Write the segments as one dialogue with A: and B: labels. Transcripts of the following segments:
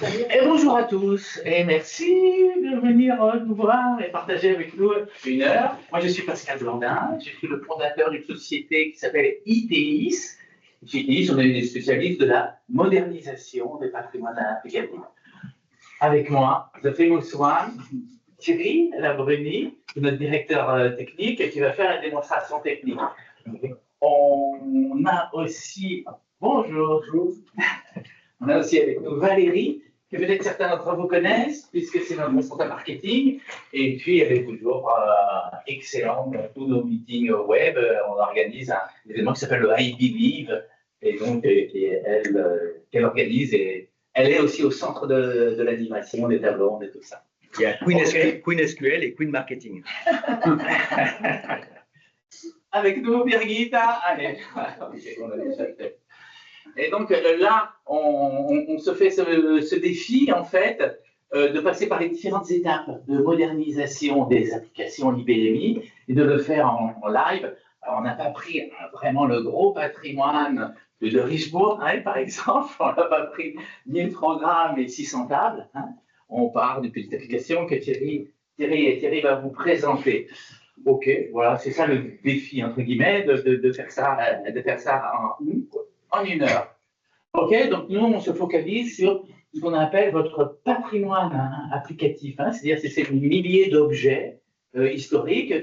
A: Et bonjour à tous, et merci de venir nous voir et partager avec nous une heure. Moi, je suis Pascal Blandin, je suis le fondateur d'une société qui s'appelle ITIS. ITIS, on est des spécialistes de la modernisation des patrimoines applicatifs. Avec moi, the famous one, Thierry Labruni, notre directeur technique, qui va faire la démonstration technique. On a aussi, bonjour, on a aussi avec nous Valérie, que peut-être certains d'entre vous connaissent, puisque c'est notre responsable marketing. Et puis, elle est toujours excellente dans tous nos meetings web. On organise un événement qui s'appelle le I Believe, et donc qu'elle organise. Et elle est aussi au centre de l'animation, des tables rondes et tout ça.
B: Il y a Queen SQL et Queen Marketing.
A: Avec nous, Birgitta. Allez, on a déjà fait. Et donc là, on se fait ce défi, en fait, de passer par les différentes étapes de modernisation des applications IBMI et de le faire en live. Alors, on n'a pas pris vraiment le gros patrimoine de Richebourg, hein, par exemple. On n'a pas pris 1000 programmes et 600 tables. Hein. On part d'une petite application que Thierry va vous présenter. OK, voilà, c'est ça le défi, entre guillemets, de faire ça en une heure. OK, donc nous, on se focalise sur ce qu'on appelle votre patrimoine applicatif, hein, c'est-à-dire c'est ces milliers d'objets historiques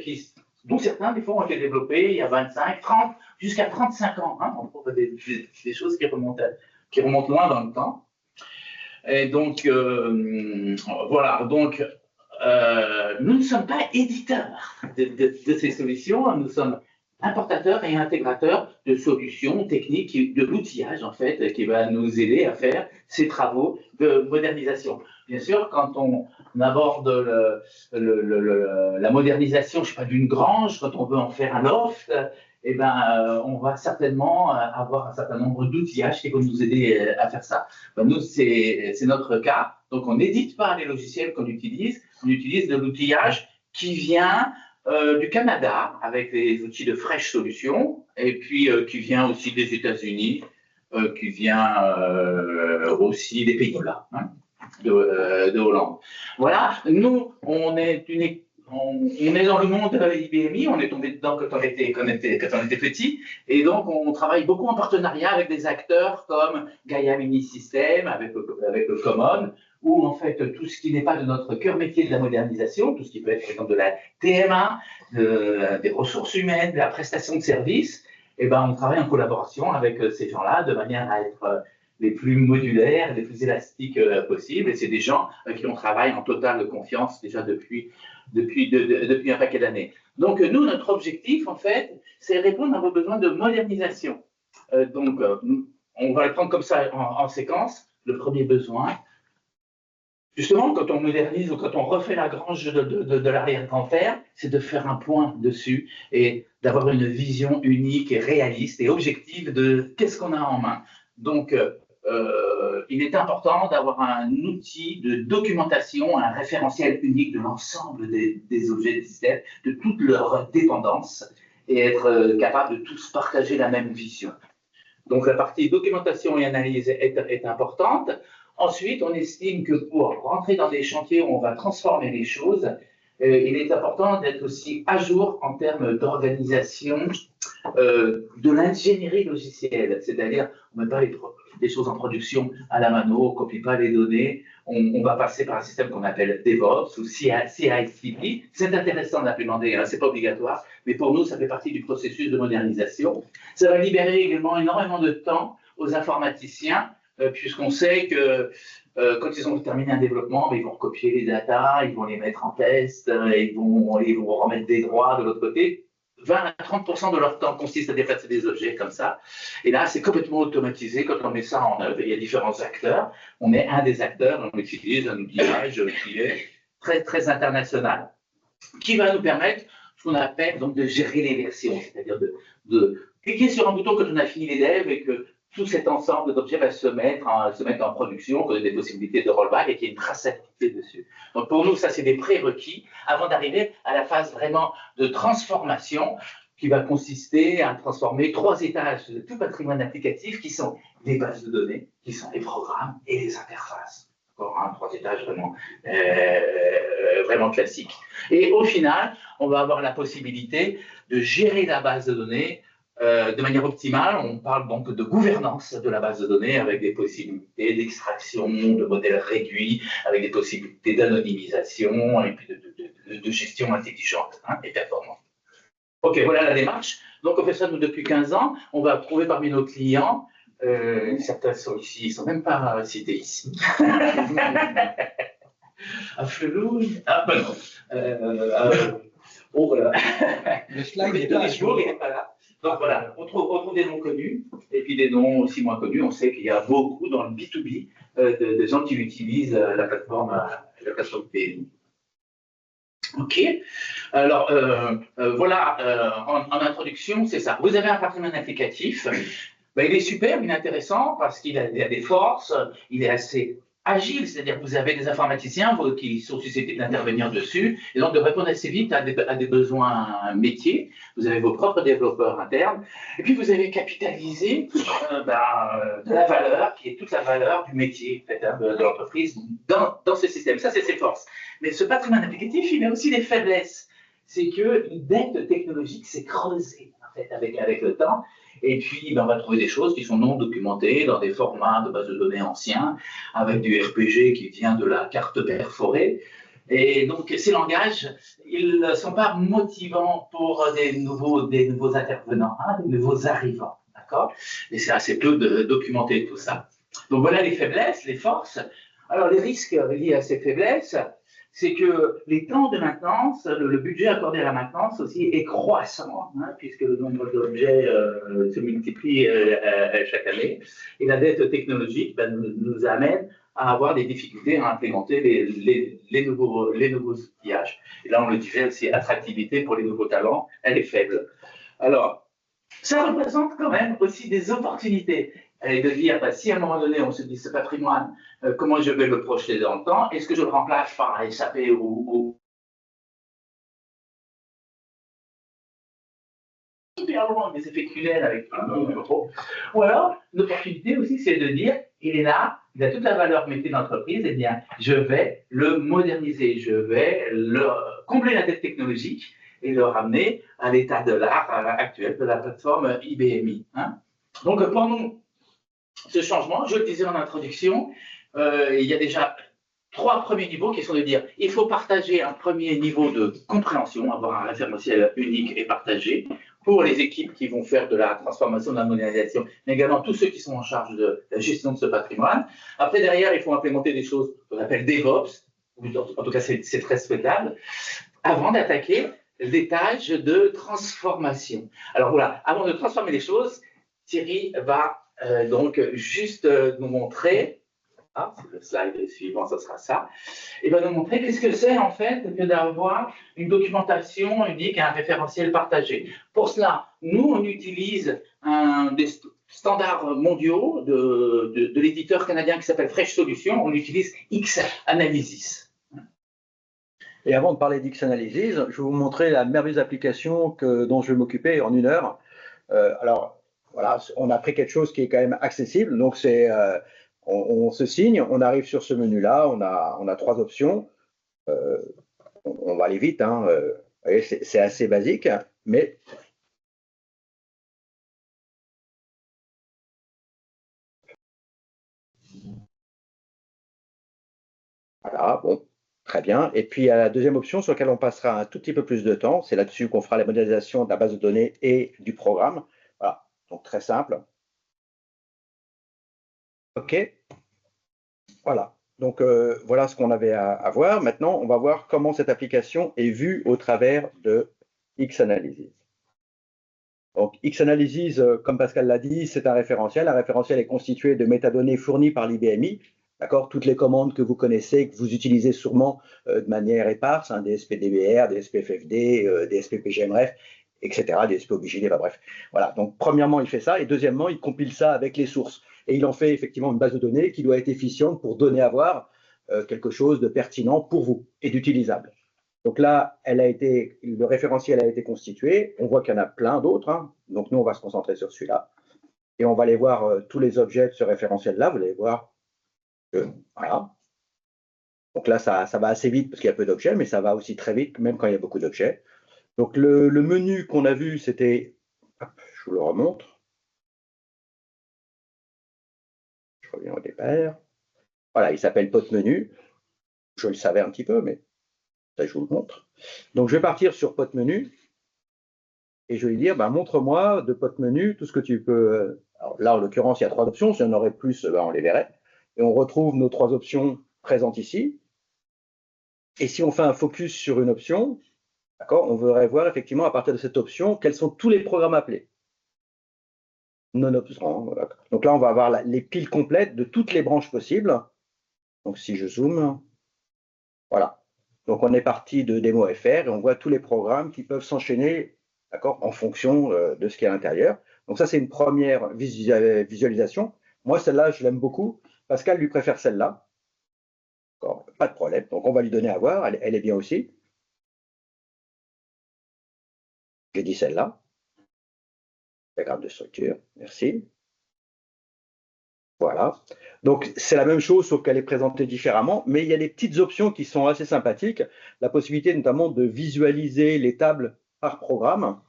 A: dont certains, des fois, ont été développés il y a 25, 30, jusqu'à 35 ans. Hein, on trouve des choses qui remontent loin dans le temps. Et donc, voilà, donc nous ne sommes pas éditeurs de ces solutions, nous sommes importateurs et intégrateurs de solutions techniques, de l'outillage en fait, qui va nous aider à faire ces travaux de modernisation. Bien sûr, quand on aborde la modernisation, je sais pas, d'une grange, quand on veut en faire un loft, eh ben, on va certainement avoir un certain nombre d'outillages qui vont nous aider à faire ça. Ben, nous, c'est notre cas. Donc, on n'édite pas les logiciels qu'on utilise, on utilise de l'outillage qui vient du Canada, avec les outils de Fresh Solutions, et puis qui vient aussi des États-Unis, qui vient aussi des Pays-Bas, hein, de Hollande. Voilà, nous, on est dans le monde IBMI, on est tombé dedans quand on était petit, et donc on travaille beaucoup en partenariat avec des acteurs comme Gaia Mini System, avec le Common, où en fait tout ce qui n'est pas de notre cœur métier de la modernisation, tout ce qui peut être par exemple de la TMA, des ressources humaines, de la prestation de services, et ben on travaille en collaboration avec ces gens-là de manière à être les plus modulaires, les plus élastiques possibles. Et c'est des gens avec qui on travaille en totale confiance déjà depuis un paquet d'années. Donc nous, notre objectif en fait, c'est répondre à vos besoins de modernisation. On va le prendre comme ça en séquence. Le premier besoin, justement, quand on modernise ou quand on refait la grange de l'arrière-grand-père, c'est de faire un point dessus et d'avoir une vision unique et réaliste et objective de qu'est-ce qu'on a en main. Donc, il est important d'avoir un outil de documentation, un référentiel unique de l'ensemble des objets des systèmes, de toutes leurs dépendances et être capable de tous partager la même vision. Donc, la partie documentation et analyse est importante. Ensuite, on estime que pour rentrer dans des chantiers où on va transformer les choses, il est important d'être aussi à jour en termes d'organisation de l'ingénierie logicielle. C'est-à-dire, on ne met pas des choses en production à la mano, on ne copie pas les données, on va passer par un système qu'on appelle DevOps ou CI/CD. C'est intéressant d'implémenter, hein, ce n'est pas obligatoire, mais pour nous, ça fait partie du processus de modernisation. Ça va libérer également énormément de temps aux informaticiens, puisqu'on sait que quand ils ont terminé un développement, ils vont recopier les datas, ils vont les mettre en test, ils vont remettre des droits de l'autre côté. 20 à 30% de leur temps consiste à déplacer des objets comme ça. Et là, c'est complètement automatisé quand on met ça en œuvre. Il y a différents acteurs. On est un des acteurs, on utilise un outillage qui est très, très international, qui va nous permettre ce qu'on appelle donc de gérer les versions, c'est-à-dire de cliquer sur un bouton quand on a fini les devs et que tout cet ensemble d'objets va se mettre en production, qu'on ait des possibilités de rollback et qu'il y ait une traçabilité dessus. Donc pour nous, ça c'est des prérequis avant d'arriver à la phase vraiment de transformation qui va consister à transformer 3 étages de tout patrimoine applicatif qui sont les bases de données, qui sont les programmes et les interfaces. étages vraiment classiques. Et au final, on va avoir la possibilité de gérer la base de données de manière optimale. On parle donc de gouvernance de la base de données avec des possibilités d'extraction, de modèles réduits, avec des possibilités d'anonymisation et puis de gestion intelligente et performante. Ok, voilà la démarche. Donc on fait ça nous depuis 15 ans. On va trouver parmi nos clients, certains sont ici, ils ne sont même pas cités ici. À Flelou, ben non. Oh, voilà.
B: Le slide
A: n'est pas là. Donc voilà, on trouve des noms connus et puis des noms aussi moins connus. On sait qu'il y a beaucoup dans le B2B de gens qui utilisent la plateforme PMI. Ok, alors voilà, en introduction, c'est ça. Vous avez un patrimoine applicatif, ben, il est super, il est intéressant parce qu'il a des forces, il est assez agile, c'est-à-dire que vous avez des informaticiens qui sont susceptibles d'intervenir dessus et donc de répondre assez vite à des besoins métiers. Vous avez vos propres développeurs internes et puis vous avez capitalisé de la valeur qui est toute la valeur du métier en fait, de l'entreprise dans ce système. Ça, c'est ses forces. Mais ce patrimoine applicatif, il a aussi des faiblesses. C'est qu'une dette technologique s'est creusée en fait, avec le temps. Et puis, on va trouver des choses qui sont non documentées dans des formats de base de données anciens, avec du RPG qui vient de la carte perforée. Et donc, ces langages, ils ne sont pas motivants pour des nouveaux intervenants, des nouveaux arrivants. D'accord ? Et c'est assez peu documenté tout ça. Donc, voilà les faiblesses, les forces. Alors, les risques liés à ces faiblesses, c'est que les temps de maintenance, le budget accordé à la maintenance aussi est croissant, puisque le nombre d'objets se multiplie chaque année. Et la dette technologique nous amène à avoir des difficultés à implémenter les nouveaux outillages. Et là, on le disait aussi, attractivité pour les nouveaux talents, elle est faible. Alors, ça représente quand même aussi des opportunités. Et de dire, si à un moment donné, on se dit, ce patrimoine, comment je vais le projeter dans le temps? Est-ce que je le remplace par un SAP ou hyper loin des effets tunnels avec un numéro? Ou alors, l'opportunité aussi, c'est de dire, il est là, il a toute la valeur métier d'entreprise, et bien, je vais le moderniser, je vais combler la dette technologique et le ramener à l'état de l'art actuel de la plateforme IBMI. Donc, pendant ce changement, je le disais en introduction, il y a déjà 3 premiers niveaux qui sont de dire il faut partager un premier niveau de compréhension, avoir un référentiel unique et partagé pour les équipes qui vont faire de la transformation, de la modernisation, mais également tous ceux qui sont en charge de la gestion de ce patrimoine. Après, derrière, il faut implémenter des choses qu'on appelle DevOps, en tout cas c'est très souhaitable, avant d'attaquer des tâches de transformation. Alors voilà, avant de transformer les choses, Thierry va donc juste nous montrer, c'est le slide suivant, ce sera ça, et va nous montrer qu'est-ce que c'est en fait que d'avoir une documentation unique et un référentiel partagé. Pour cela, nous, on utilise des standards mondiaux de l'éditeur canadien qui s'appelle Fresh Solutions, on utilise X-Analysis.
B: Et avant de parler d'X-Analysis, je vais vous montrer la merveilleuse application dont je vais m'occuper en 1 heure. Alors, voilà, on a pris quelque chose qui est quand même accessible. Donc, on se signe, on arrive sur ce menu-là, on a 3 options. On va aller vite, vous voyez, c'est assez basique, mais voilà, bon, très bien. Et puis, il y a la deuxième option sur laquelle on passera un tout petit peu plus de temps. C'est là-dessus qu'on fera la modélisation de la base de données et du programme. Voilà, donc très simple. OK. Voilà. Donc, voilà ce qu'on avait à voir. Maintenant, on va voir comment cette application est vue au travers de X-Analysis. Donc, X-Analysis, comme Pascal l'a dit, c'est un référentiel. Un référentiel est constitué de métadonnées fournies par l'IBMI. D'accord, toutes les commandes que vous connaissez, que vous utilisez sûrement de manière éparse, des SPDBR, des SPFFD, des SPPGMRef, etc., des SPOBJD, bref. Voilà, donc premièrement, il fait ça, et deuxièmement, il compile ça avec les sources. Et il en fait effectivement une base de données qui doit être efficiente pour donner à voir quelque chose de pertinent pour vous et d'utilisable. Donc là, le référentiel a été constitué. On voit qu'il y en a plein d'autres. Donc nous, on va se concentrer sur celui-là. Et on va aller voir tous les objets de ce référentiel-là. Vous allez voir que, voilà. Donc là, ça va assez vite parce qu'il y a peu d'objets, mais ça va aussi très vite, même quand il y a beaucoup d'objets. Donc le menu qu'on a vu, c'était, je vous le remontre, je reviens au départ. Voilà, il s'appelle pot menu. Je le savais un petit peu, mais ça, je vous le montre. Donc je vais partir sur pot menu et je vais lui dire, ben, montre-moi de pot menu tout ce que tu peux. Alors là, en l'occurrence, il y a 3 options. S'il y en aurait plus, ben, on les verrait. Et on retrouve nos 3 options présentes ici. Et si on fait un focus sur une option, d'accord, on voudrait voir effectivement à partir de cette option quels sont tous les programmes appelés. Non obstruant. Voilà. Donc là, on va avoir les piles complètes de toutes les branches possibles. Donc si je zoome, voilà. Donc on est parti de démo FR et on voit tous les programmes qui peuvent s'enchaîner, d'accord, en fonction de ce qui est à l'intérieur. Donc ça, c'est une première visualisation. Moi, celle-là, je l'aime beaucoup. Pascal lui préfère celle-là. Pas de problème. Donc on va lui donner à voir. Elle est bien aussi. J'ai dit celle-là. Diagramme de structure. Merci. Voilà. Donc, c'est la même chose, sauf qu'elle est présentée différemment, mais il y a des petites options qui sont assez sympathiques. La possibilité notamment de visualiser les tables par programme,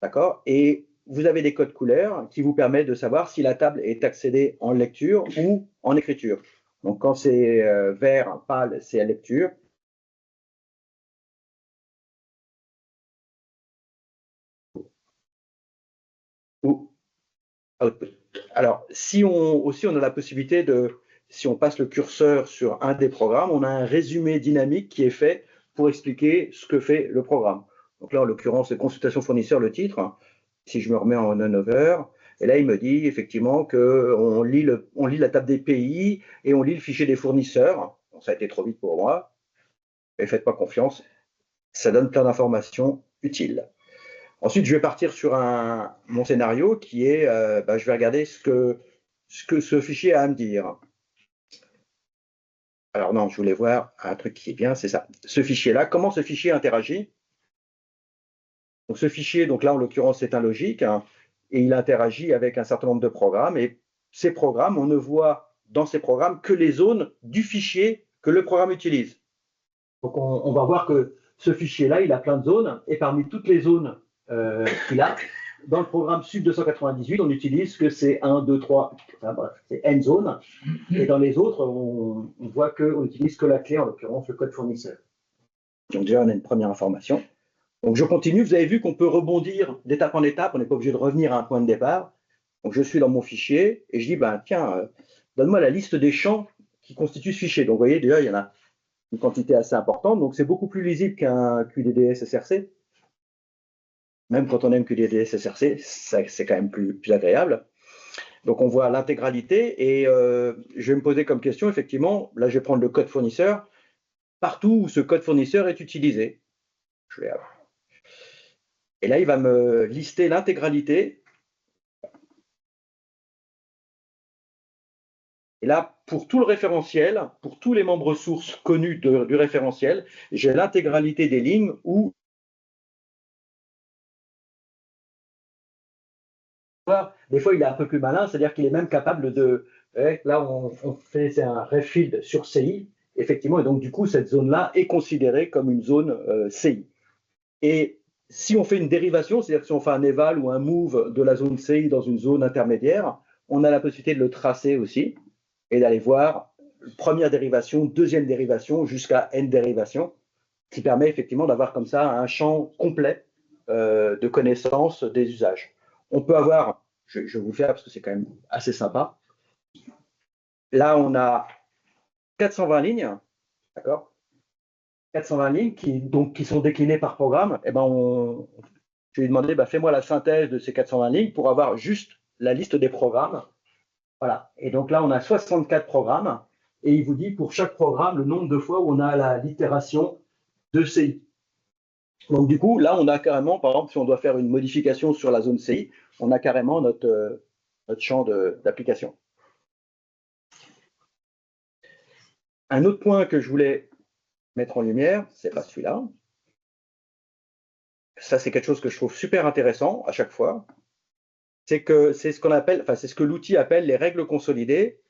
B: d'accord? Et vous avez des codes couleurs qui vous permettent de savoir si la table est accédée en lecture ou en écriture. Donc, quand c'est vert, pâle, c'est à lecture. Ou output. Alors, si on aussi on a la possibilité de, si on passe le curseur sur un des programmes, on a un résumé dynamique qui est fait pour expliquer ce que fait le programme. Donc là, en l'occurrence, c'est consultation fournisseur, le titre. Si je me remets en on-over, et là, il me dit effectivement qu'on lit, on lit la table des pays et on lit le fichier des fournisseurs. Bon, ça a été trop vite pour moi, mais faites pas confiance. Ça donne plein d'informations utiles. Ensuite, je vais partir sur mon scénario qui est, je vais regarder ce que ce fichier a à me dire. Alors non, je voulais voir un truc qui est bien, c'est ça. Ce fichier-là, comment ce fichier interagit? Donc ce fichier, donc là en l'occurrence c'est un logique, hein, et il interagit avec un certain nombre de programmes. Et ces programmes, on ne voit dans ces programmes que les zones du fichier que le programme utilise. Donc on va voir que ce fichier-là, il a plein de zones, et parmi toutes les zones qu'il a, dans le programme SUB 298, on n'utilise que ces 1, 2, 3, enfin, bref, c'est N zones, et dans les autres, on voit qu'on n'utilise que la clé, en l'occurrence le code fournisseur. Donc déjà, on a une première information. Donc je continue, vous avez vu qu'on peut rebondir d'étape en étape, on n'est pas obligé de revenir à un point de départ. Donc je suis dans mon fichier, et je dis, ben, tiens, donne-moi la liste des champs qui constituent ce fichier. Donc vous voyez, déjà, il y en a une quantité assez importante, donc c'est beaucoup plus lisible qu'un QDDS SRC. Même quand on aime QDDS SRC, c'est quand même plus agréable. Donc on voit l'intégralité et je vais me poser comme question, effectivement, là je vais prendre le code fournisseur, partout où ce code fournisseur est utilisé. Je vais avoir. Et là il va me lister l'intégralité. Et là, pour tout le référentiel, pour tous les membres sources connus du référentiel, j'ai l'intégralité des lignes où des fois il est un peu plus malin, c'est-à-dire qu'il est même capable de, là on fait, c'est un refield sur CI, effectivement, et donc du coup cette zone-là est considérée comme une zone CI. Et si on fait une dérivation, c'est-à-dire que si on fait un eval ou un move de la zone CI dans une zone intermédiaire, on a la possibilité de le tracer aussi et d'aller voir première dérivation, deuxième dérivation jusqu'à n dérivation, qui permet effectivement d'avoir comme ça un champ complet de connaissance des usages. On peut avoir, je vais vous le faire parce que c'est quand même assez sympa. Là, on a 420 lignes, d'accord, 420 lignes qui sont déclinées par programme. Et ben je lui ai demandé, fais-moi la synthèse de ces 420 lignes pour avoir juste la liste des programmes. Voilà. Et donc là, on a 64 programmes et il vous dit pour chaque programme le nombre de fois où on a la l'itération de CI. Donc du coup, là, on a carrément, par exemple, si on doit faire une modification sur la zone CI, on a carrément notre champ d'application. Un autre point que je voulais mettre en lumière, c'est pas celui-là. Ça, c'est quelque chose que je trouve super intéressant à chaque fois. C'est que c'est ce qu'on appelle, enfin, c'est ce que l'outil appelle les règles consolidées.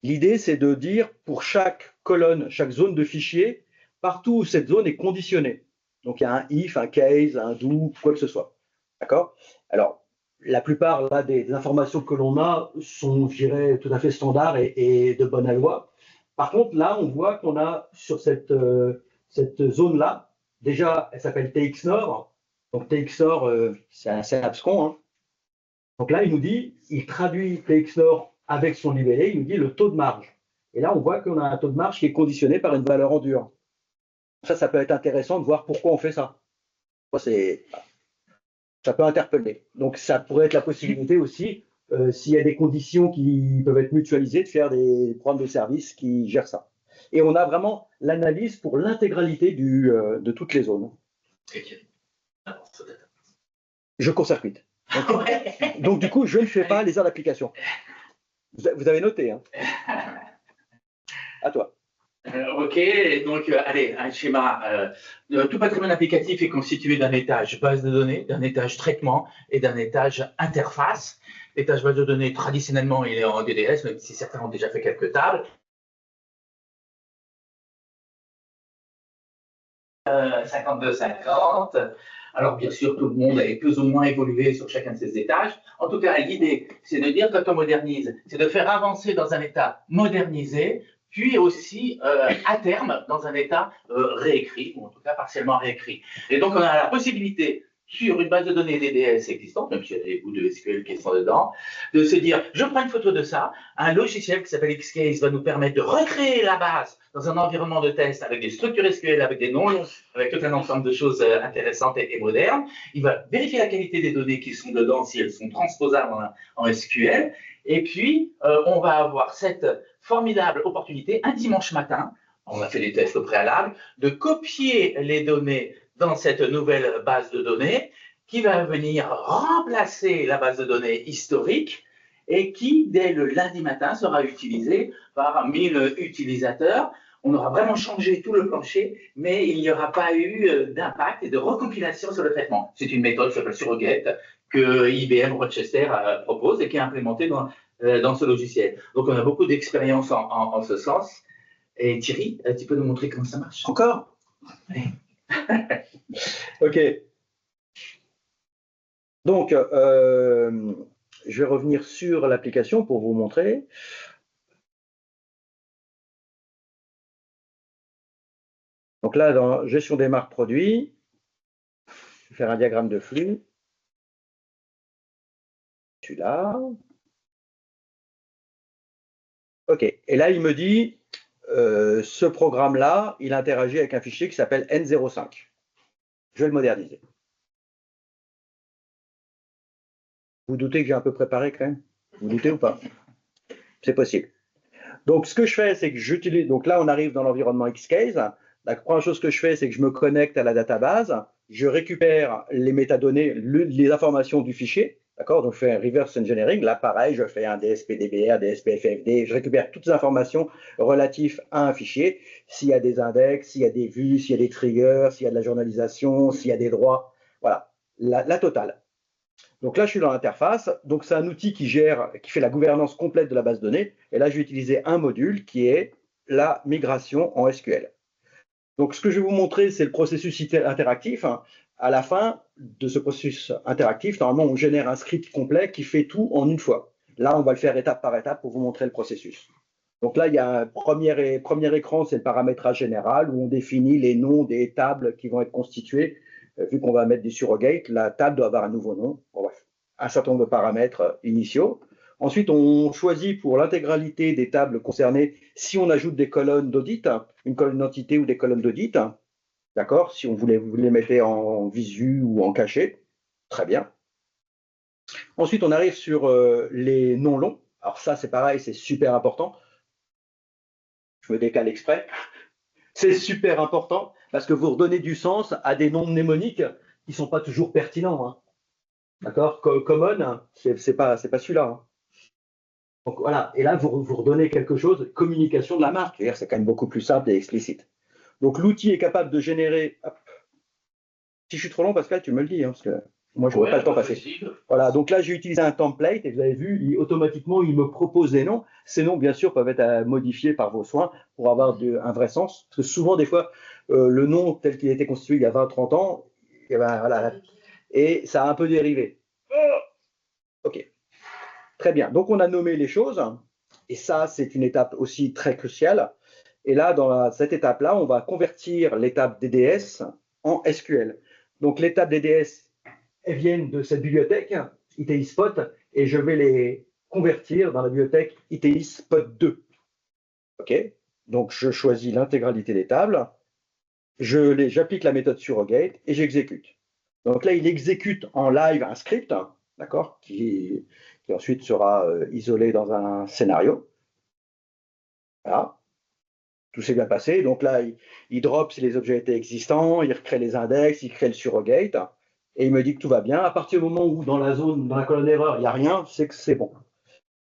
B: L'idée, c'est de dire pour chaque colonne, chaque zone de fichier, partout où cette zone est conditionnée. Donc, il y a un if, un case, un do, quoi que ce soit. D'accord? Alors, la plupart là, des informations que l'on a sont, je dirais, tout à fait standards et de bonne aloi. Par contre, là, on voit qu'on a sur cette zone-là, déjà, elle s'appelle TXNOR. Donc, TXNOR, c'est assez abscon, hein. Donc là, il nous dit, il traduit TXNOR avec son libellé, il nous dit le taux de marge. Et là, on voit qu'on a un taux de marge qui est conditionné par une valeur en dur. Ça peut être intéressant de voir pourquoi on fait ça. Ça peut interpeller. Donc, ça pourrait être la possibilité aussi, s'il y a des conditions qui peuvent être mutualisées, de faire des programmes de service qui gèrent ça. Et on a vraiment l'analyse pour l'intégralité de toutes les zones. Je court-circuite. Donc, du coup, je ne fais pas les heures d'application. Vous avez noté, hein? À toi.
A: Ok, donc allez, un schéma. Tout patrimoine applicatif est constitué d'un étage base de données, d'un étage traitement et d'un étage interface. L'étage base de données, traditionnellement, il est en DDS, même si certains ont déjà fait quelques tables. 52-50. Alors, bien sûr, tout le monde a plus ou moins évolué sur chacun de ces étages. En tout cas, l'idée, c'est de dire, quand on modernise, c'est de faire avancer dans un état modernisé, puis aussi, à terme, dans un état réécrit, ou en tout cas partiellement réécrit. Et donc, on a la possibilité, sur une base de données DDS existante, même s'il y a des bouts de SQL qui sont dedans, de se dire, je prends une photo de ça, un logiciel qui s'appelle Xcase va nous permettre de recréer la base dans un environnement de test avec des structures SQL, avec des noms, avec tout un ensemble de choses intéressantes et modernes. Il va vérifier la qualité des données qui sont dedans, si elles sont transposables en SQL. Et puis, on va avoir cette formidable opportunité, un dimanche matin, on a fait des tests au préalable, de copier les données dans cette nouvelle base de données qui va venir remplacer la base de données historique et qui, dès le lundi matin, sera utilisée par 1000 utilisateurs. On aura vraiment changé tout le plancher, mais il n'y aura pas eu d'impact et de recompilation sur le traitement. C'est une méthode qui s'appelle Surrogate que IBM Rochester propose et qui est implémentée dans ce logiciel. Donc, on a beaucoup d'expérience en ce sens. Et Thierry, tu peux nous montrer comment ça marche?
B: Encore? Oui. OK. Donc, je vais revenir sur l'application pour vous montrer. Donc là, dans gestion des marques produits, je vais faire un diagramme de flux. Celui-là. OK. Et là, il me dit, ce programme-là, il interagit avec un fichier qui s'appelle N05. Je vais le moderniser. Vous doutez que j'ai un peu préparé quand même? Vous doutez ou pas? C'est possible. Donc, ce que je fais, c'est que j'utilise. Donc là, on arrive dans l'environnement Xcase. La première chose que je fais, c'est que je me connecte à la database. Je récupère les métadonnées, les informations du fichier. D'accord? Donc, je fais un reverse engineering. Là, pareil, je fais un DSP-DBR, DSP-FFD. Je récupère toutes les informations relatives à un fichier. S'il y a des index, s'il y a des vues, s'il y a des triggers, s'il y a de la journalisation, s'il y a des droits. Voilà, la totale. Donc là, je suis dans l'interface. Donc, c'est un outil qui fait la gouvernance complète de la base de données. Et là, je vais utiliser un module qui est la migration en SQL. Donc, ce que je vais vous montrer, c'est le processus interactif. À la fin de ce processus interactif, normalement, on génère un script complet qui fait tout en une fois. Là, on va le faire étape par étape pour vous montrer le processus. Donc là, il y a un premier écran, c'est le paramétrage général où on définit les noms des tables qui vont être constituées. Vu qu'on va mettre des surrogates, la table doit avoir un nouveau nom. Bon, bref, un certain nombre de paramètres initiaux. Ensuite, on choisit pour l'intégralité des tables concernées si on ajoute des colonnes d'audit, une colonne d'entité ou des colonnes d'audit. D'accord? Si vous les mettez en visu ou en cachet. Très bien. Ensuite, on arrive sur les noms longs. Alors ça, c'est pareil, c'est super important. Je me décale exprès. C'est super important parce que vous redonnez du sens à des noms mnémoniques qui ne sont pas toujours pertinents. Hein. D'accord? Common, c'est pas celui-là. Hein. Donc voilà, et là, vous redonnez quelque chose, communication de la marque. C'est quand même beaucoup plus simple et explicite. Donc l'outil est capable de générer. Hop. Si je suis trop long, Pascal, tu me le dis. Hein, parce que Moi, je ne vois pas le temps passer. Voilà, donc là, j'ai utilisé un template et vous avez vu, automatiquement, il me propose des noms. Ces noms, bien sûr, peuvent être modifiés par vos soins pour avoir un vrai sens. Parce que souvent, des fois, le nom tel qu'il a été constitué il y a 20-30 ans, et, ben, voilà, et ça a un peu dérivé. OK, très bien. Donc, on a nommé les choses. Et ça, c'est une étape aussi très cruciale. Et là, dans cette étape-là, on va convertir l'étape DDS en SQL. Donc, l'étape DDS, elles viennent de cette bibliothèque, ITI Spot, et je vais les convertir dans la bibliothèque ITI Spot 2. OK? Donc, je choisis l'intégralité des tables, j'applique la méthode surrogate et j'exécute. Donc là, il exécute en live un script, d'accord, qui ensuite sera isolé dans un scénario. Voilà. Tout s'est bien passé. Donc là, il drop si les objets étaient existants, il recrée les index, il crée le surrogate, et il me dit que tout va bien. À partir du moment où dans la zone, dans la colonne d'erreur, il n'y a rien, c'est que c'est bon.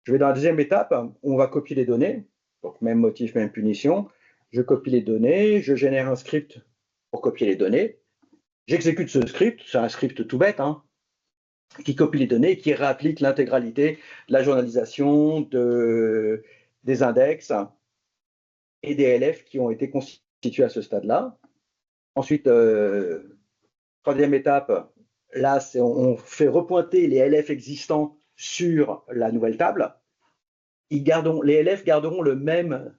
B: Je vais dans la deuxième étape, où on va copier les données. Donc même motif, même punition. Je copie les données, je génère un script pour copier les données. J'exécute ce script, c'est un script tout bête, hein, qui copie les données et qui réapplique l'intégralité de la journalisation, des index et des LF qui ont été constitués à ce stade-là. Ensuite, troisième étape, là, on fait repointer les LF existants sur la nouvelle table. Les LF garderont le même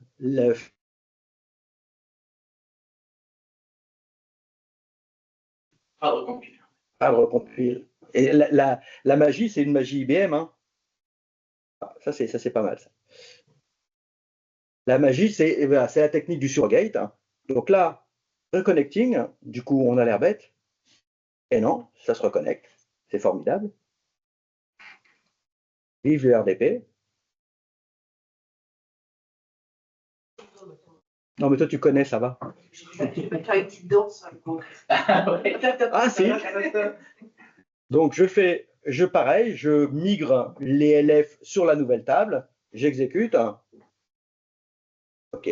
A: Pas de recompile.
B: Pas de recompile. Et la magie, c'est une magie IBM. Hein. Ça, c'est pas mal. Ça. La magie, c'est la technique du surrogate. Hein. Donc là, reconnecting, du coup, on a l'air bête. Et non, ça se reconnecte. C'est formidable. Vive le RDP. Non, mais toi, tu connais, ça va.
C: Je vais faire une petite danse.
B: Ah, si. Donc, pareil, je migre les LF sur la nouvelle table. J'exécute. OK.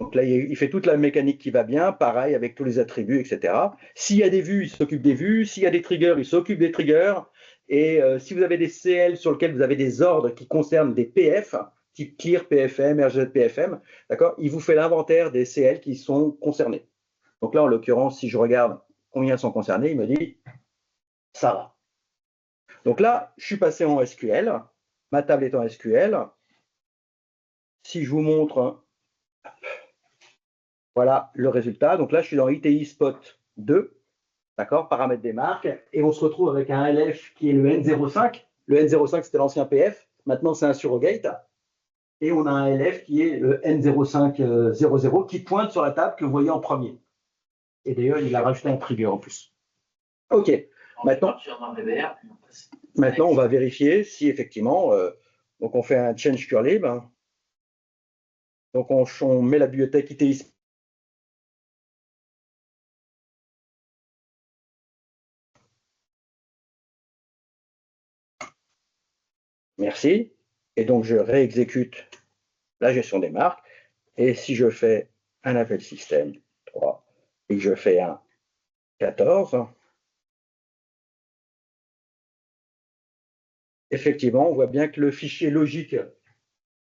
B: Donc là, il fait toute la mécanique qui va bien, pareil avec tous les attributs, etc. S'il y a des vues, il s'occupe des vues. S'il y a des triggers, il s'occupe des triggers. Et si vous avez des CL sur lesquels vous avez des ordres qui concernent des PF, type clear PFM, RGZ PFM, d'accord, il vous fait l'inventaire des CL qui sont concernés. Donc là, en l'occurrence, si je regarde combien sont concernés, il me dit ça va. Donc là, je suis passé en SQL. Ma table est en SQL. Si je vous montre, voilà le résultat. Donc là, je suis dans ITI Spot 2, d'accord, paramètres des marques, et on se retrouve avec un LF qui est le N05. Le N05, c'était l'ancien PF. Maintenant, c'est un surrogate. Et on a un LF qui est le N0500 qui pointe sur la table que vous voyez en premier. Et d'ailleurs, il a rajouté un trigger en plus. OK. Maintenant, on va vérifier si effectivement, donc on fait un change curlib. Donc on met la bibliothèque ITI. Merci. Et donc je réexécute la gestion des marques. Et si je fais un appel système 3 et que je fais un 14, effectivement, on voit bien que le fichier logique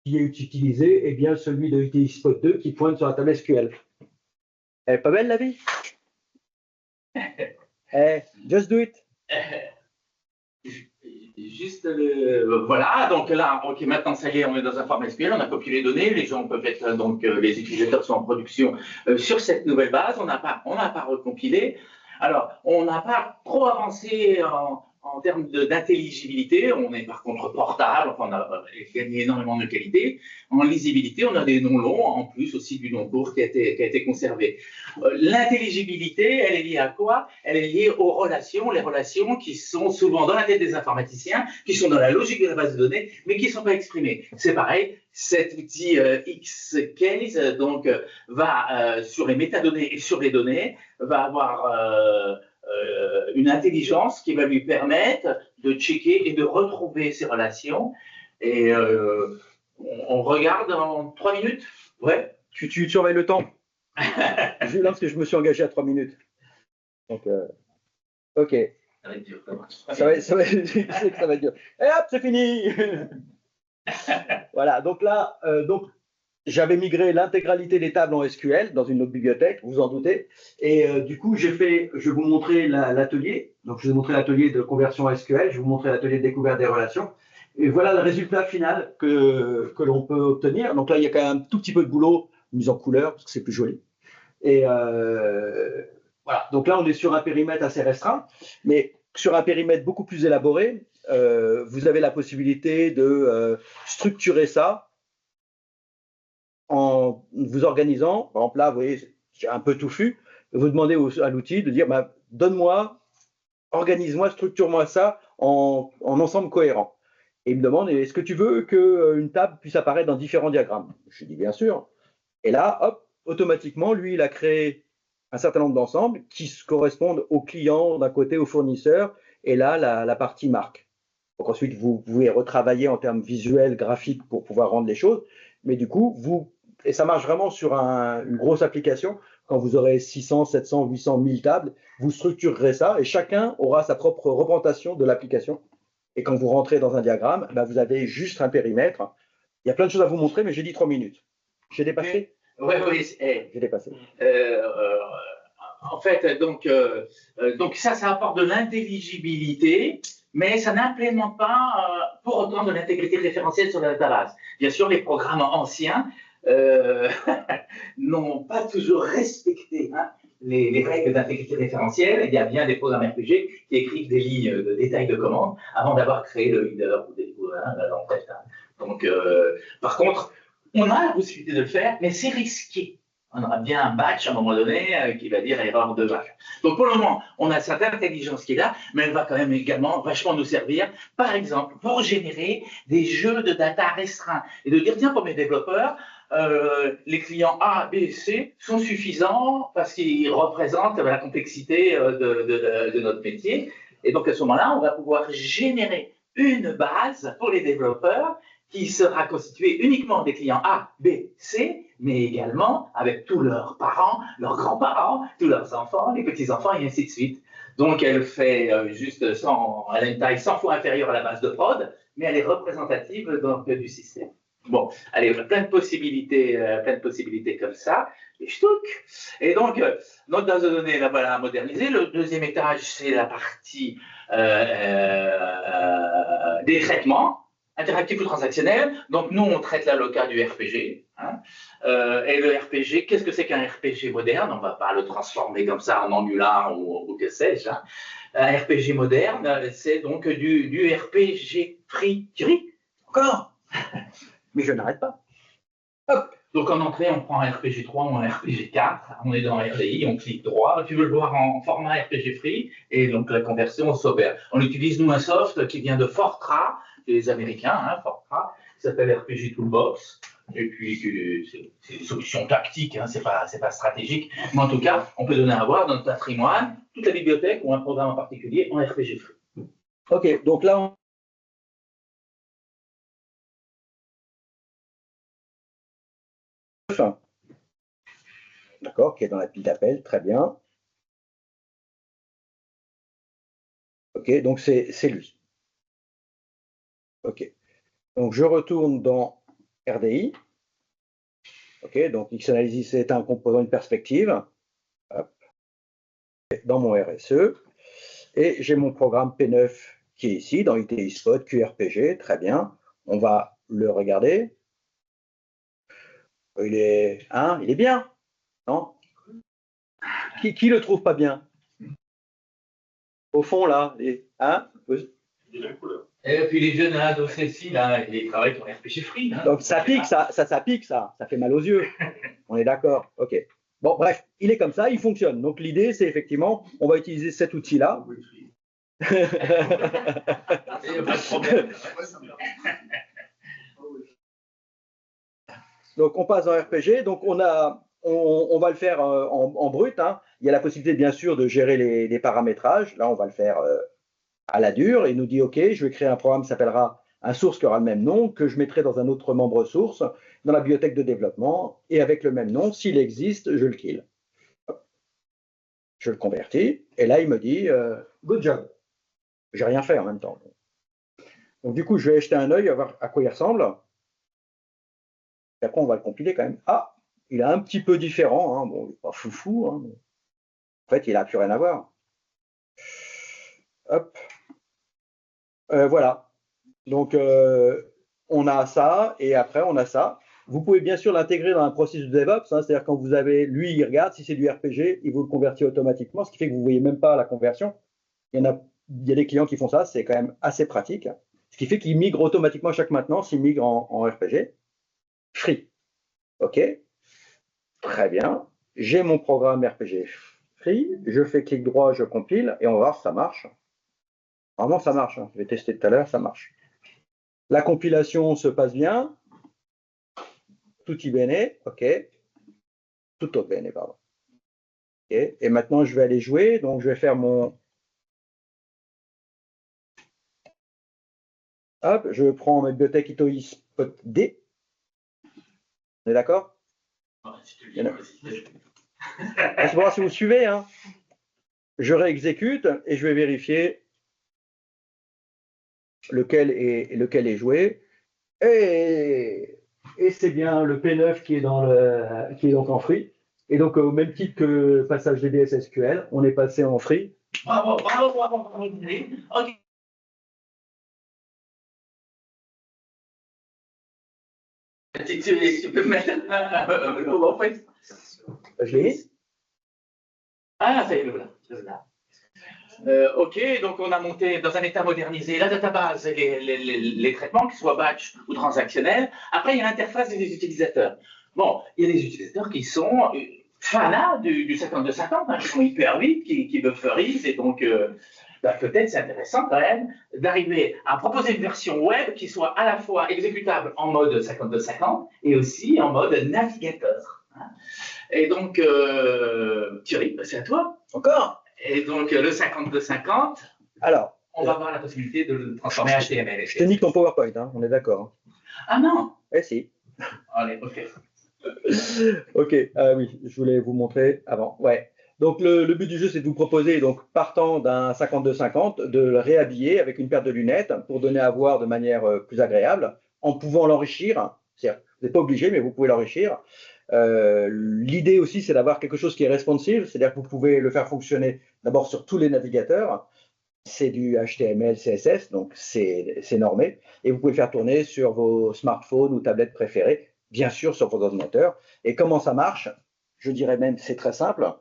B: qui est utilisé est bien celui de ITI Spot 2 qui pointe sur la table SQL. Elle est pas belle la vie? Just do it.
A: Juste voilà, donc là, ok, maintenant ça y est, on est dans un format SQL, on a copié les données, les gens peuvent être, donc les utilisateurs sont en production sur cette nouvelle base, on n'a pas recompilé. Alors, on n'a pas trop avancé en termes d'intelligibilité, on est par contre portable, enfin, on a gagné énormément de qualité. En lisibilité, on a des noms longs, en plus aussi du nom court qui a été conservé. L'intelligibilité, elle est liée à quoi? Elle est liée aux relations, les relations qui sont souvent dans la tête des informaticiens, qui sont dans la logique de la base de données, mais qui ne sont pas exprimées. C'est pareil, cet outil Xcase donc, va sur les métadonnées et sur les données, va avoir une intelligence qui va lui permettre de checker et de retrouver ces relations. Et on regarde en 3 minutes. Ouais.
B: Tu surveilles le temps. Parce que je me suis engagé à 3 minutes. Donc, OK.
A: Ça va être dur.
B: je sais que ça va être dur. Et hop, c'est fini. Voilà, donc là, j'avais migré l'intégralité des tables en SQL dans une autre bibliothèque, vous en doutez. Et du coup, je vais vous montrer l'atelier. Donc, je vais vous montrer l'atelier de conversion SQL, je vais vous montrer l'atelier de découverte des relations. Et voilà le résultat final que l'on peut obtenir. Donc là, il y a quand même un tout petit peu de boulot mis en couleur, parce que c'est plus joli. Et voilà, donc là, on est sur un périmètre assez restreint, mais sur un périmètre beaucoup plus élaboré, vous avez la possibilité de structurer ça en vous organisant. Par exemple, là, vous voyez, c'est un peu touffu. Vous demandez à l'outil de dire, bah, donne-moi, organise-moi, structure-moi ça en ensemble cohérent. Et il me demande, est-ce que tu veux qu'une table puisse apparaître dans différents diagrammes? Je dis, bien sûr. Et là, hop, automatiquement, lui, il a créé un certain nombre d'ensembles qui correspondent aux clients d'un côté, aux fournisseurs, et là, la partie marque. Donc ensuite, vous pouvez retravailler en termes visuels, graphiques pour pouvoir rendre les choses. Mais du coup, et ça marche vraiment sur une grosse application, quand vous aurez 600, 700, 800, 1000 tables, vous structurerez ça et chacun aura sa propre représentation de l'application. Et quand vous rentrez dans un diagramme, ben vous avez juste un périmètre. Il y a plein de choses à vous montrer, mais j'ai dit 3 minutes. J'ai dépassé?
A: Oui, oui,
B: J'ai dépassé.
A: En fait, donc ça apporte de l'intelligibilité, mais ça n'implémente pas pour autant de l'intégrité référentielle sur la database. Bien sûr, les programmes anciens n'ont pas toujours respecté les règles d'intégrité référentielle. Il y a bien des programmes RPG qui écrivent des lignes de détails de commande avant d'avoir créé le leader ou l'entête. Donc, par contre, on a la possibilité de le faire, mais c'est risqué. On aura bien un batch à un moment donné qui va dire erreur de batch. Donc pour le moment, on a cette intelligence qui est là, mais elle va quand même également vachement nous servir, par exemple, pour générer des jeux de data restreints et de dire tiens, pour mes développeurs, les clients A, B, C sont suffisants parce qu'ils représentent la complexité de notre métier. Et donc à ce moment-là, on va pouvoir générer une base pour les développeurs qui sera constituée uniquement des clients A, B, C, mais également avec tous leurs parents, leurs grands-parents, tous leurs enfants, les petits-enfants, et ainsi de suite. Donc, elle fait elle a une taille 100 fois inférieure à la base de prod, mais elle est représentative donc, du système. Bon, allez, plein de possibilités comme ça. Et donc, notre base de données, là, voilà, modernisée. Le deuxième étage, c'est la partie des traitements interactif ou transactionnel. Donc, nous, on traite là le cas du RPG. Et le RPG, qu'est-ce que c'est qu'un RPG moderne? On ne va pas le transformer comme ça en Angular ou que sais-je. Un RPG moderne, c'est donc du RPG free. Encore?
B: Mais je n'arrête pas.
A: Hop. Donc, en entrée, on prend un RPG 3 ou un RPG 4. On est dans RDI, on clique droit. Tu veux le voir en format RPG free. Et donc, la conversion s'opère. On utilise, nous, un soft qui vient de Fortran, les Américains, Fortran, qui s'appelle RPG Toolbox. Et puis, c'est une solution tactique, c'est pas stratégique. Mais en tout cas, on peut donner à voir dans notre patrimoine toute la bibliothèque ou un programme en particulier en RPG free.
B: OK, donc là, d'accord, qui est dans la pile d'appel, très bien. OK, donc c'est lui. OK. Donc je retourne dans RDI. OK, donc X-Analysis, c'est un composant, une perspective. Hop. Dans mon RSE. Et j'ai mon programme P9 qui est ici, dans UTI Spot, QRPG, très bien. On va le regarder. Il est bien, non? Qui le trouve pas bien? Au fond, là,
A: Et puis les jeunes là, d'OCC, là, ils travaillent sur RPG Free.
B: Donc ça pique, ça pique, ça fait mal aux yeux. On est d'accord, ok. Bon, bref, il est comme ça, il fonctionne. Donc l'idée, c'est effectivement, on va utiliser cet outil-là.
A: Il n'y a pas de problème.
B: Donc on passe dans RPG, donc on va le faire en brut. Il y a la possibilité bien sûr de gérer les paramétrages. Là, on va le faire à la dure. Il nous dit OK, je vais créer un programme qui s'appellera un source qui aura le même nom, que je mettrai dans un autre membre source, dans la bibliothèque de développement, et avec le même nom, s'il existe, je le kill. Je le convertis, et là il me dit good job. J'ai rien fait en même temps. Donc du coup, je vais jeter un œil, à voir à quoi il ressemble. Et après, on va le compiler quand même. Ah, il est un petit peu différent. Hein. Bon, il n'est pas foufou. Hein. En fait, il n'a plus rien à voir. Hop. Voilà. Donc, on a ça et après, on a ça. Vous pouvez bien sûr l'intégrer dans un processus de DevOps. Hein, c'est-à-dire quand vous avez, lui, il regarde, si c'est du RPG, il vous le convertit automatiquement, ce qui fait que vous ne voyez même pas la conversion. Il y a des clients qui font ça, c'est quand même assez pratique. Ce qui fait qu'ils migrent automatiquement chaque maintenance, ils migrent en RPG. Free. OK. Très bien. J'ai mon programme RPG Free. Je fais clic droit, je compile et on va voir si ça marche. Vraiment, ça marche. Hein. Je vais tester tout à l'heure, ça marche. La compilation se passe bien. Tutti bene. OK. Tutto bene, pardon. OK. Et maintenant, je vais aller jouer. Donc, je vais faire mon... Hop, je prends ma bibliothèque Itoi Spot D. On est d'accord? C'est pour voir si vous suivez. Hein. Je réexécute et je vais vérifier lequel est joué. Et c'est bien le P9 qui est donc en free. Et donc, au même titre que le passage DBS SQL, on est passé en free.
A: Bravo, bravo, bravo, bravo. Ok. Tu peux mettre en fait.
B: Je l'ai mis.
A: Ah, ça y est, le voilà. OK, donc on a monté dans un état modernisé la database et les traitements, qu'ils soient batch ou transactionnels. Après, il y a l'interface des utilisateurs. Bon, il y a des utilisateurs qui sont fanats du 5250, hein, qui sont hyper vite, qui bufferisent, et donc peut-être c'est intéressant quand même d'arriver à proposer une version web qui soit à la fois exécutable en mode 5250 et aussi en mode navigateur. Hein. Et donc, Thierry, c'est à toi.
B: Encore.
A: Et donc, le 5250,
B: alors,
A: on va avoir la possibilité de le transformer en HTML.
B: Je te nique ton PowerPoint, hein, on est d'accord.
A: Ah non.
B: Eh si.
A: Allez, OK.
B: OK, oui, je voulais vous montrer avant. Ouais. Donc, le but du jeu, c'est de vous proposer, donc, partant d'un 5250, de le réhabiller avec une paire de lunettes pour donner à voir de manière plus agréable, en pouvant l'enrichir. C'est-à-dire, vous n'êtes pas obligé, mais vous pouvez l'enrichir. L'idée aussi, c'est d'avoir quelque chose qui est responsive, c'est-à-dire que vous pouvez le faire fonctionner d'abord sur tous les navigateurs. C'est du HTML, CSS, donc c'est normé. Et vous pouvez le faire tourner sur vos smartphones ou tablettes préférées, bien sûr sur vos ordinateurs. Et comment ça marche? Je dirais même c'est très simple.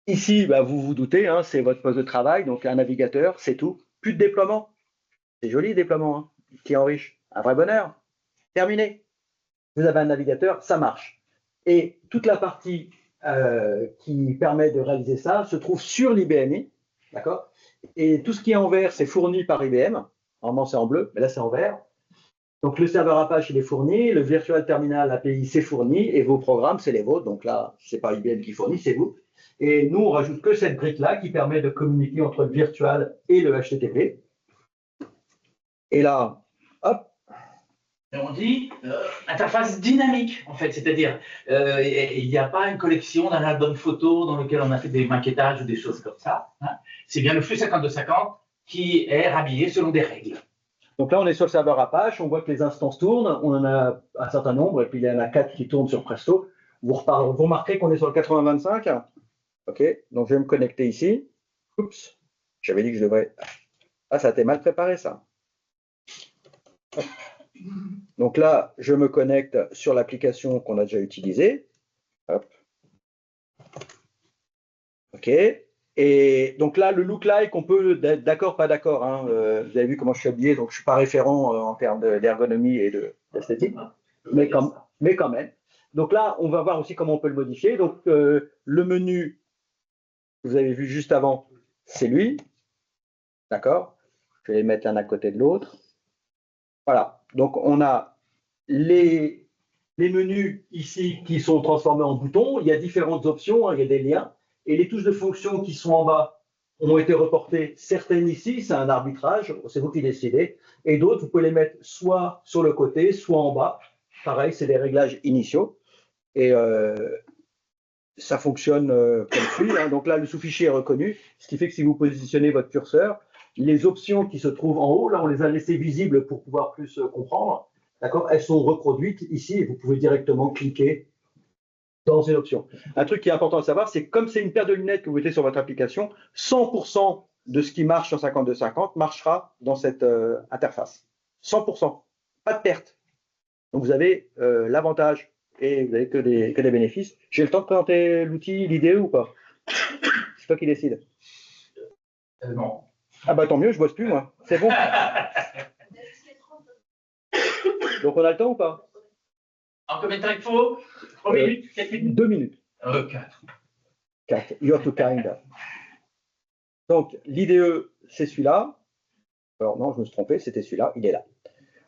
B: Ici, bah, vous vous doutez, hein, c'est votre poste de travail, donc un navigateur, c'est tout. Plus de déploiement. C'est joli, déploiement, hein, qui enrichit. Un vrai bonheur. Terminé. Vous avez un navigateur, ça marche. Et toute la partie qui permet de réaliser ça se trouve sur l'IBMI, d'accord? Et tout ce qui est en vert, c'est fourni par IBM. Normalement, c'est en bleu, mais là, c'est en vert. Donc, le serveur Apache, il est fourni, le Virtual Terminal API, c'est fourni, et vos programmes, c'est les vôtres. Donc là, ce n'est pas IBM qui fournit, c'est vous. Et nous, on rajoute que cette brique-là qui permet de communiquer entre le virtual et le HTTP. Et là, hop.
A: Et on dit interface dynamique, en fait, c'est-à-dire il n'y a pas une collection d'un album photo dans lequel on a fait des maquettages ou des choses comme ça. Hein. C'est bien le flux 5250 qui est rhabillé selon des règles.
B: Donc là, on est sur le serveur Apache, on voit que les instances tournent, on en a un certain nombre, et puis il y en a 4 qui tournent sur Presto. Vous remarquez qu'on est sur le 8025. OK, donc je vais me connecter ici. Oups, j'avais dit que je devrais... Ah, ça a été mal préparé, ça. Donc là, je me connecte sur l'application qu'on a déjà utilisée. Hop. OK. Et donc là, le look-like, on peut être d'accord, pas d'accord. Hein. Vous avez vu comment je suis habillé, donc je ne suis pas référent en termes d'ergonomie et d'esthétique, mais quand même. Donc là, on va voir aussi comment on peut le modifier. Donc le menu que vous avez vu juste avant, c'est lui. D'accord? Je vais les mettre l'un à côté de l'autre. Voilà. Donc on a les menus ici qui sont transformés en boutons. Il y a différentes options, hein, il y a des liens. Et les touches de fonction qui sont en bas ont été reportées. Certaines ici, c'est un arbitrage, c'est vous qui décidez. Et d'autres, vous pouvez les mettre soit sur le côté, soit en bas. Pareil, c'est des réglages initiaux. Et ça fonctionne comme suit. Hein. Donc là, le sous-fichier est reconnu, ce qui fait que si vous positionnez votre curseur,
D: les options qui se trouvent en haut, là, on les a laissées visibles pour pouvoir plus comprendre. D'accord? Elles sont reproduites ici et vous pouvez directement cliquer dans une option. Un truc qui est important à savoir, c'est que comme c'est une paire de lunettes que vous mettez sur votre application, 100% de ce qui marche sur 5250 marchera dans cette interface. 100%. Pas de perte. Donc vous avez l'avantage et vous n'avez que des bénéfices. J'ai le temps de présenter l'outil, l'idée ou pas? C'est toi qui décides.
A: Non.
D: Ah bah tant mieux, je bosse plus moi. C'est bon. Donc on a le temps ou pas?
A: En combien de temps il faut? 3 minutes? 4 minutes?
D: 2 minutes.
A: 4.
D: 4. You're too kind. Donc l'IDE, c'est celui-là. Alors non, je me suis trompé, c'était celui-là, il est là.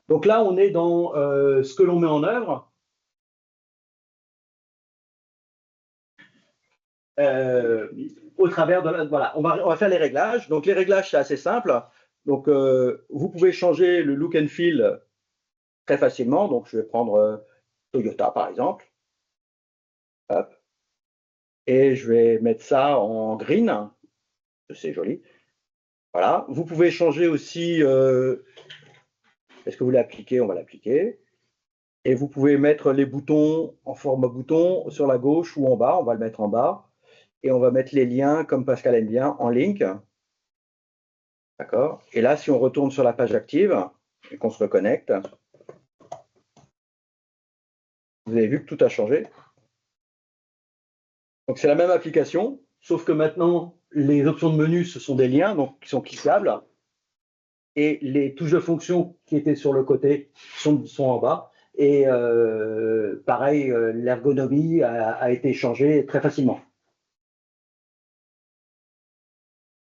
D: Donc là, on est dans ce que l'on met en œuvre. Au travers de voilà, on va faire les réglages. Donc les réglages, c'est assez simple. Donc vous pouvez changer le look and feel très facilement. Donc je vais prendre Toyota par exemple. Hop. Et je vais mettre ça en green. C'est joli. Voilà. Vous pouvez changer aussi. Est-ce que vous voulez appliquer? On va l'appliquer. Et vous pouvez mettre les boutons en forme bouton sur la gauche ou en bas. On va le mettre en bas. Et on va mettre les liens, comme Pascal aime bien, en link. D'accord? Et là, si on retourne sur la page active et qu'on se reconnecte, vous avez vu que tout a changé. Donc, c'est la même application, sauf que maintenant, les options de menu, ce sont des liens donc, qui sont cliquables. Et les touches de fonction qui étaient sur le côté sont en bas. Et pareil, l'ergonomie a été changée très facilement.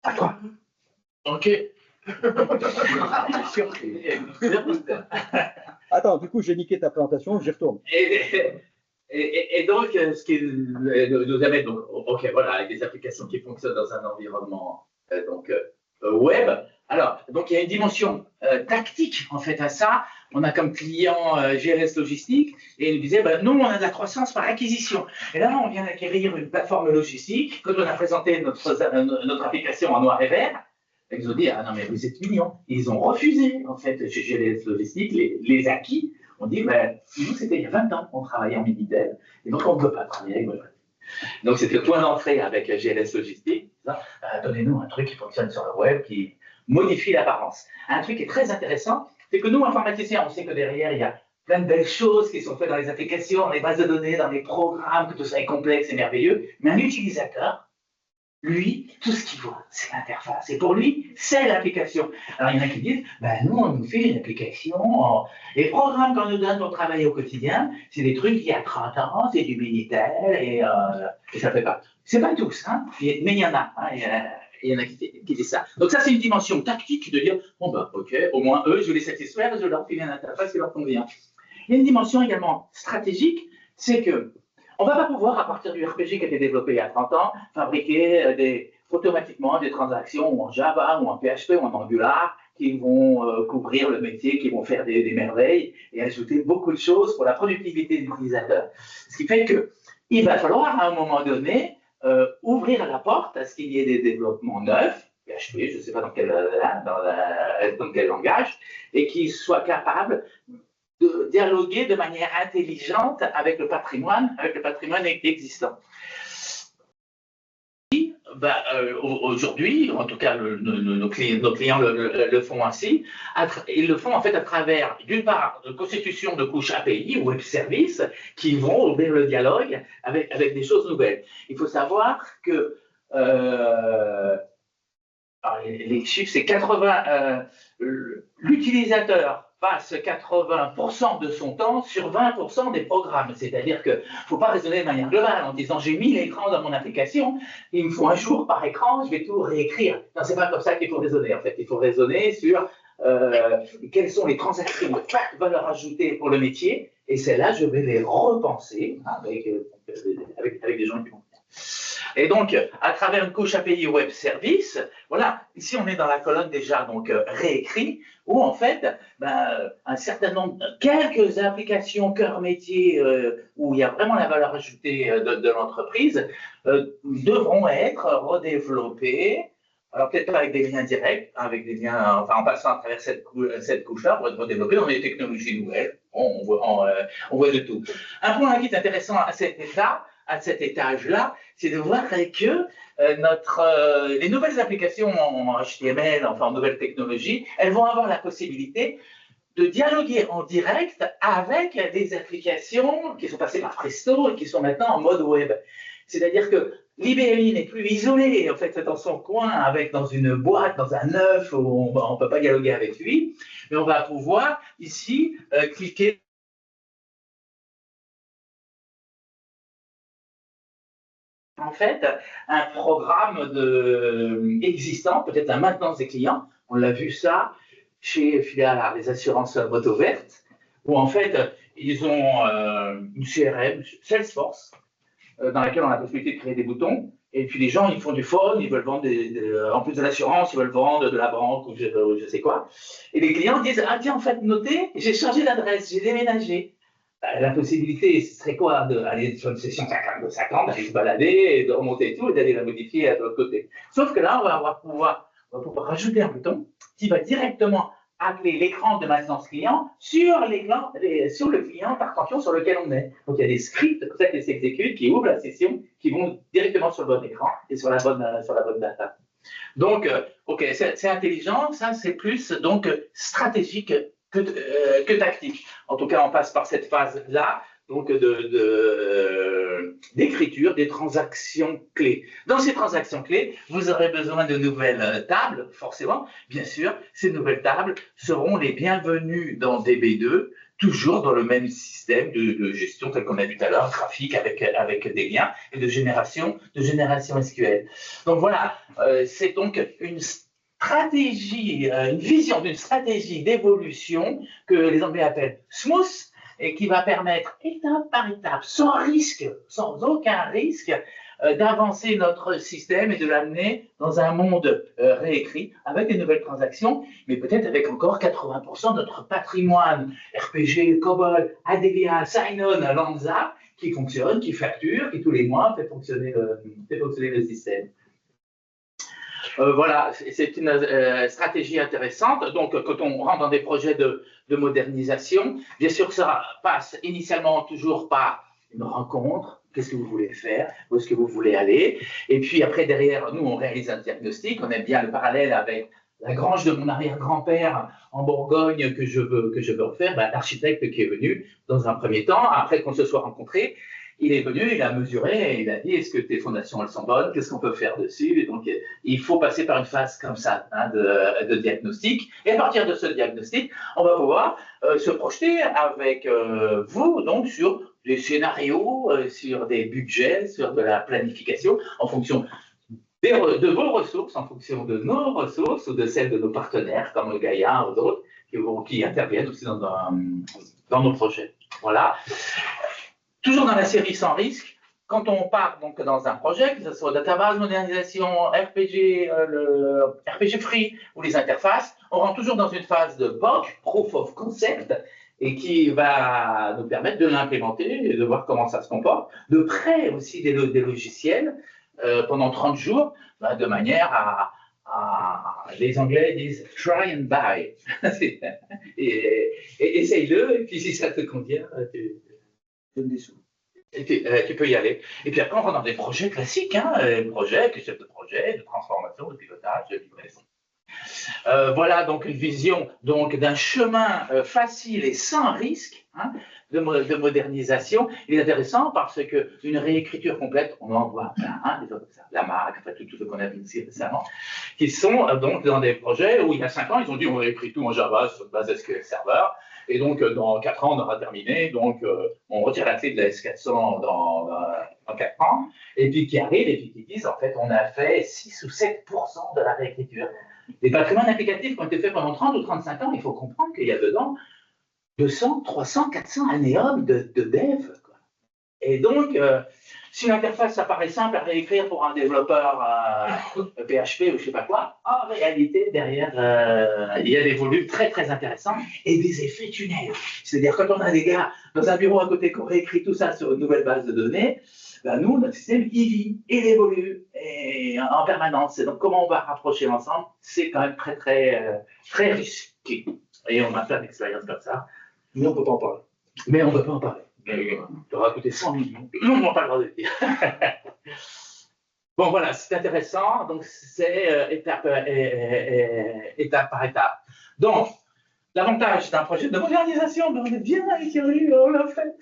D: À toi.
A: Ok.
D: Attends, du coup, j'ai niqué ta présentation, j'y retourne.
A: Et donc, ce qui nous amène, donc, ok, voilà, avec des applications qui fonctionnent dans un environnement web. Alors, donc il y a une dimension tactique en fait à ça. On a comme client GLS Logistique et il nous disait, nous on a de la croissance par acquisition. Et là, on vient d'acquérir une plateforme logistique. Quand on a présenté notre application en noir et vert, ils nous ont dit, ah non mais vous êtes mignons. Ils ont refusé en fait chez GLS Logistique les acquis. On dit, nous c'était il y a 20 ans qu'on travaillait en Minitel et donc on ne peut pas travailler avec votre. Donc c'était le point d'entrée avec GLS Logistique. Donnez-nous un truc qui fonctionne sur le web, qui modifie l'apparence. Un truc qui est très intéressant, c'est que nous, informaticiens, on sait que derrière, il y a plein de belles choses qui sont faites dans les applications, dans les bases de données, dans les programmes, que tout ça est complexe et merveilleux. Mais un utilisateur, lui, tout ce qu'il voit, c'est l'interface. Et pour lui, c'est l'application. Alors, il y en a qui disent, nous, on nous fait une application. Les programmes qu'on nous donne pour travailler au quotidien, c'est des trucs d'il y a 30 ans, c'est du Minitel, et ça fait pas. C'est pas tous, hein, mais il y en a. Hein, il y en a qui disent ça. Donc ça, c'est une dimension tactique de dire, ok, au moins eux, je vais les satisfaire, je leur fais une interface qui leur convient. Il y a une dimension également stratégique, c'est que on ne va pas pouvoir, à partir du RPG qui a été développé il y a 30 ans, fabriquer automatiquement des transactions en Java ou en PHP ou en Angular qui vont couvrir le métier, qui vont faire des merveilles et ajouter beaucoup de choses pour la productivité de l'utilisateur. Ce qui fait qu'il va falloir, à un moment donné, ouvrir la porte à ce qu'il y ait des développements neufs, PHP, je ne sais pas dans quel langage, et qui soient capables de dialoguer de manière intelligente avec le patrimoine existant. Aujourd'hui, en tout cas, nos clients le font ainsi. Ils le font en fait à travers, d'une part, la constitution de couches API ou web services qui vont ouvrir le dialogue avec des choses nouvelles. Il faut savoir que les chiffres, c'est 80. L'utilisateur passe 80% de son temps sur 20% des programmes. C'est-à-dire qu'il ne faut pas raisonner de manière globale en disant j'ai 1000 écrans dans mon application, il me faut un jour par écran, je vais tout réécrire. Non, c'est pas comme ça qu'il faut raisonner. En fait, il faut raisonner sur quelles sont les transactions de valeur ajoutée pour le métier, et celles-là, je vais les repenser avec des gens qui vont. Et donc, à travers une couche API Web Service, voilà, ici on est dans la colonne déjà donc réécrit, où en fait, un certain nombre, quelques applications cœur métier où il y a vraiment la valeur ajoutée de l'entreprise devront être redéveloppées Alors peut-être pas avec des liens directs, hein, avec des liens, enfin en passant à travers cette couche-là pour être développé dans des technologies nouvelles. On voit de tout. Un point qui est intéressant à cet étage-là, c'est de voir que les nouvelles applications en HTML, enfin en nouvelles technologies, elles vont avoir la possibilité de dialoguer en direct avec des applications qui sont passées par Presto et qui sont maintenant en mode web. C'est-à-dire que l'IBMI n'est plus isolé en fait dans son coin, dans une boîte, dans un œuf où on ne peut pas dialoguer avec lui, mais on va pouvoir ici cliquer. En fait, un programme existant, peut-être la maintenance des clients. On l'a vu ça chez les assurances moto vertes, où en fait, ils ont une CRM, Salesforce, dans laquelle on a la possibilité de créer des boutons. Et puis les gens, ils font du phone, ils veulent vendre, en plus de l'assurance, ils veulent vendre de la banque ou je sais quoi. Et les clients disent, ah tiens, en fait, notez, j'ai changé d'adresse, j'ai déménagé. La possibilité, ce serait quoi? D'aller sur une session de 50, d'aller se balader, et de remonter tout et d'aller la modifier de l'autre côté. Sauf que là, on va pouvoir rajouter un bouton qui va directement appeler l'écran de maintenance client sur le client par tension sur lequel on est. Donc il y a des scripts comme ça qui s'exécutent, qui ouvrent la session, qui vont directement sur le bon écran et sur la bonne data. Donc, ok, c'est intelligent, ça c'est plus donc stratégique que tactique. En tout cas, on passe par cette phase-là, donc d'écriture des transactions clés. Dans ces transactions clés, vous aurez besoin de nouvelles tables, forcément. Bien sûr, ces nouvelles tables seront les bienvenues dans DB2, toujours dans le même système de gestion tel qu'on a vu tout à l'heure, graphique avec des liens et de génération SQL. Donc voilà, c'est donc une stratégie, une vision d'une stratégie d'évolution que les Anglais appellent smooth et qui va permettre étape par étape, sans risque, sans aucun risque, d'avancer notre système et de l'amener dans un monde réécrit avec des nouvelles transactions, mais peut-être avec encore 80% de notre patrimoine RPG, COBOL, Adelia, Sign-On, Lanza qui fonctionne, qui facture, qui tous les mois fait fonctionner le système. Voilà, c'est une stratégie intéressante. Donc, quand on rentre dans des projets de modernisation, bien sûr que ça passe initialement toujours par une rencontre. Qu'est-ce que vous voulez faire? Où est-ce que vous voulez aller? Et puis après, derrière, nous, on réalise un diagnostic. On aime bien le parallèle avec la grange de mon arrière-grand-père en Bourgogne que je veux refaire. Ben, l'architecte qui est venu dans un premier temps, après qu'on se soit rencontrés, il est venu, il a mesuré et il a dit est-ce que tes fondations elles sont bonnes, qu'est-ce qu'on peut faire dessus. Et donc il faut passer par une phase comme ça de diagnostic. Et à partir de ce diagnostic, on va pouvoir se projeter avec vous donc sur des scénarios, sur des budgets, sur de la planification en fonction de vos ressources, en fonction de nos ressources ou de celles de nos partenaires comme Gaïa ou d'autres qui interviennent aussi dans nos projets. Voilà. Toujours dans la série sans risque, quand on part donc dans un projet, que ce soit database, modernisation, RPG, le RPG Free ou les interfaces, on rentre toujours dans une phase de POC, Proof of Concept, et qui va nous permettre de l'implémenter et de voir comment ça se comporte. De près aussi des logiciels pendant 30 jours, de manière à les Anglais disent try and buy. et essaye-le, et puis si ça te convient, tu donnes des sous. Et tu peux y aller. Et puis après, on rentre dans des projets classiques, projets, chef de projet, de transformation, de pilotage, de livraison. Voilà donc une vision d'un chemin facile et sans risque de modernisation. Il est intéressant parce qu'une réécriture complète, on en voit plein, des autres, la marque, tout ce qu'on a vu ici récemment, qui sont donc dans des projets où il y a 5 ans, ils ont dit on réécrit tout en Java sur base SQL Server. Et donc, dans 4 ans, on aura terminé. Donc, on retire la clé de la S400 dans 4 ans. Et puis, qui arrive et puis qui disent, en fait, on a fait 6 ou 7% de la réécriture. Les patrimoines applicatifs qui ont été faits pendant 30 ou 35 ans, il faut comprendre qu'il y a dedans 200, 300, 400 années hommes de dev. Quoi. Et donc, Si l'interface ça paraît simple à réécrire pour un développeur PHP ou je sais pas quoi, en réalité, derrière, il y a des volumes très très intéressants et des effets tunnels. C'est-à-dire quand on a des gars dans un bureau à côté qui ont réécrit tout ça sur une nouvelle base de données, ben nous, notre système, il vit, il évolue et en permanence. Et donc, comment on va rapprocher l'ensemble, c'est quand même très très très risqué. Et on a plein d'expériences comme ça, mais on ne peut pas en parler. Mais on ne peut pas en parler. Ça aura coûté 100 millions. Non, on n'a pas le droit de le dire. Bon, voilà, c'est intéressant. Donc, c'est étape par étape. Donc, l'avantage d'un projet de modernisation, on est bien éclairé, on l'a fait.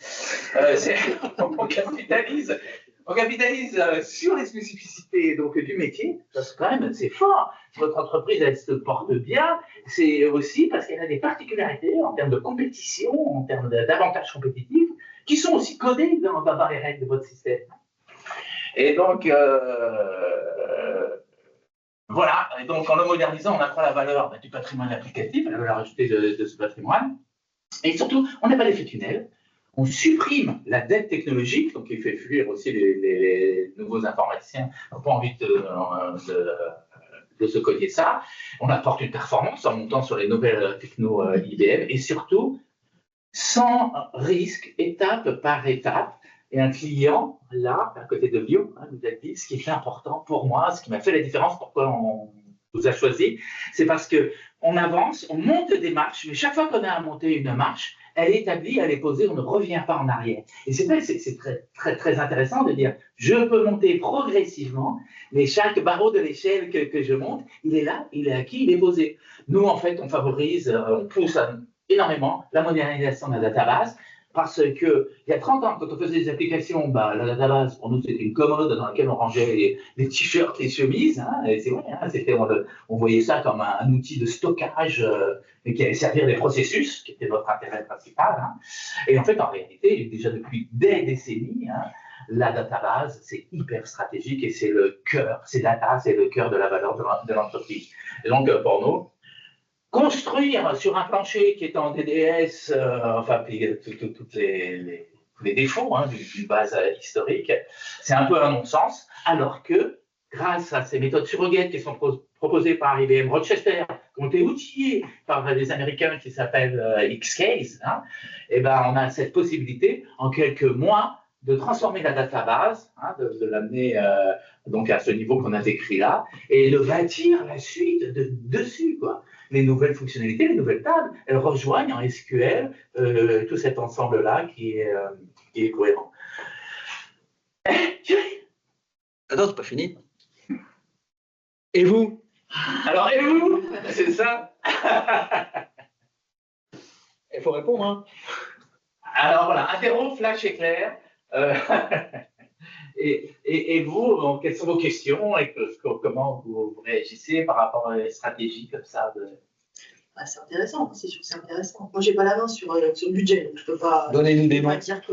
A: On capitalise sur les spécificités donc, du métier, parce que quand même, c'est fort. Si votre entreprise, elle se porte bien, c'est aussi parce qu'elle a des particularités en termes de compétition, en termes d'avantages compétitifs, qui sont aussi codés dans les règles de votre système. Et donc, voilà. Et donc, en le modernisant, on accroît la valeur du patrimoine applicatif, la valeur ajoutée de ce patrimoine. Et surtout, on n'a pas d'effet tunnel. On supprime la dette technologique, donc il fait fuir aussi les nouveaux informaticiens qui n'ont pas envie de se cogner ça. On apporte une performance en montant sur les nouvelles techno IBM et surtout, sans risque, étape par étape. Et un client, là, à côté de Lyon, nous a dit ce qui est important pour moi, ce qui m'a fait la différence, pourquoi on vous a choisi, c'est parce qu'on avance, on monte des marches, mais chaque fois qu'on a à monter une marche, elle est établie, elle est posée, on ne revient pas en arrière. Et c'est vrai, c'est très, très, très intéressant de dire, je peux monter progressivement, mais chaque barreau de l'échelle que je monte, il est là, il est acquis, il est posé. Nous, en fait, on favorise, on pousse énormément la modernisation de la database, parce que il y a 30 ans, quand on faisait des applications, la database, pour nous, c'était une commode dans laquelle on rangeait les t-shirts, les chemises. Et c'est vrai, on voyait ça comme un outil de stockage qui allait servir des processus, qui était notre intérêt principal. Et en fait, en réalité, déjà depuis des décennies, la database, c'est hyper stratégique et c'est le cœur, c'est le cœur de la valeur de l'entreprise. Et donc, pour nous, construire sur un plancher qui est en DDS, tous les défauts d'une base historique, c'est un peu un non-sens, alors que grâce à ces méthodes surrogates qui sont proposées par IBM Rochester, qui ont été outillées par des Américains qui s'appellent Xcase, et on a cette possibilité en quelques mois de transformer la database, de l'amener donc à ce niveau qu'on a décrit là, et de bâtir la suite dessus, quoi. Les nouvelles fonctionnalités, les nouvelles tables, elles rejoignent en SQL tout cet ensemble-là qui est cohérent.
D: Non, c'est pas fini. Et vous?
A: Alors, et vous? C'est ça.
D: Il faut répondre, hein.
A: Alors voilà, interro, flash éclair. Et vous, donc, quelles sont vos questions et comment vous réagissez par rapport à des stratégies comme ça
C: C'est intéressant, c'est sûr que c'est intéressant. Moi, j'ai pas la main sur le budget, donc je peux pas
D: donner des noms.
C: Dire que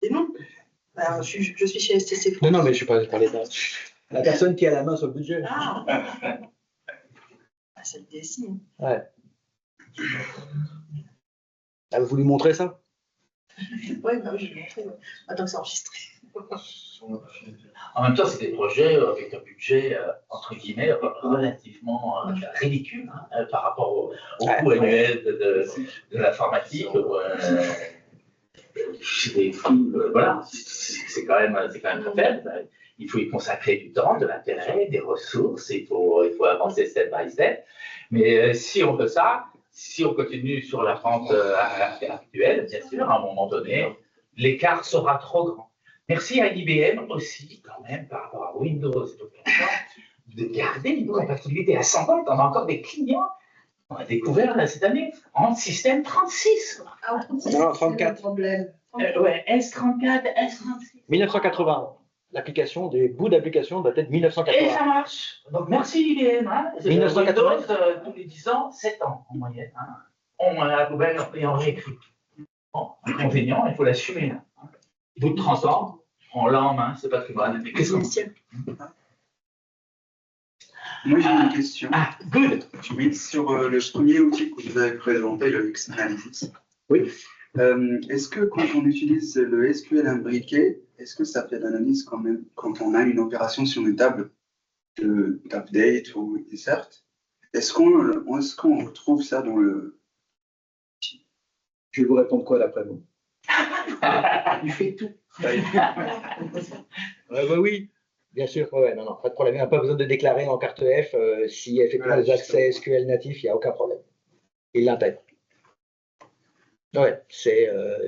C: des noms. Je suis chez STC France.
D: Non, mais je suis pas parlé de la personne qui a la main sur le budget.
C: C'est le DSI.
D: Ouais. Elle vous lui montrer ça?
C: Oui, je vais montrer. Attends que c'est enregistré.
A: En même temps, c'est des projets avec un budget, entre guillemets, relativement ridicule par rapport au coût annuel de l'informatique. Voilà, c'est quand même très faible. Il faut y consacrer du temps, de l'intérêt, des ressources, il faut avancer step by step. Mais si on fait ça, si on continue sur la pente actuelle, bien sûr, à un moment donné, l'écart sera trop grand. Merci à IBM aussi, quand même, par rapport à Windows et d'autres plateformes, de garder une compatibilité ascendante. On a encore des clients, on a découvert cette année, en système 36.
C: Ah,
D: Non, 34.
C: Ouais,
A: S34, S36.
D: 1980. L'application, des bouts d'application datent de 1980.
A: Et ça marche. Donc merci IBM.
D: 1980.
A: Windows, tous les 10 ans, 7 ans en moyenne. On a la poubelle et on réécrit. Bon, inconvénient, il faut l'assumer. Au bout de 30 ans, on l'a en main, ce patrimoine. Qu'est-ce qu'on tient?
E: Moi, j'ai une question.
A: Good.
E: Oui, sur le premier outil que vous avez présenté, le X-Analysis.
D: Oui.
E: Est-ce que quand on utilise le SQL imbriqué, est-ce que ça fait l'analyse quand même quand on a une opération sur une table d'update ou insert? Est-ce qu'on retrouve ça dans le...
D: Je vais vous répondre quoi d'après vous?
A: Il fait tout.
D: Oui, bien sûr. Ouais, non, pas de problème. Il n'y a pas besoin de déclarer en carte F s'il y a effectivement des accès SQL natifs, il n'y a aucun problème. Il l'intègre. Ouais,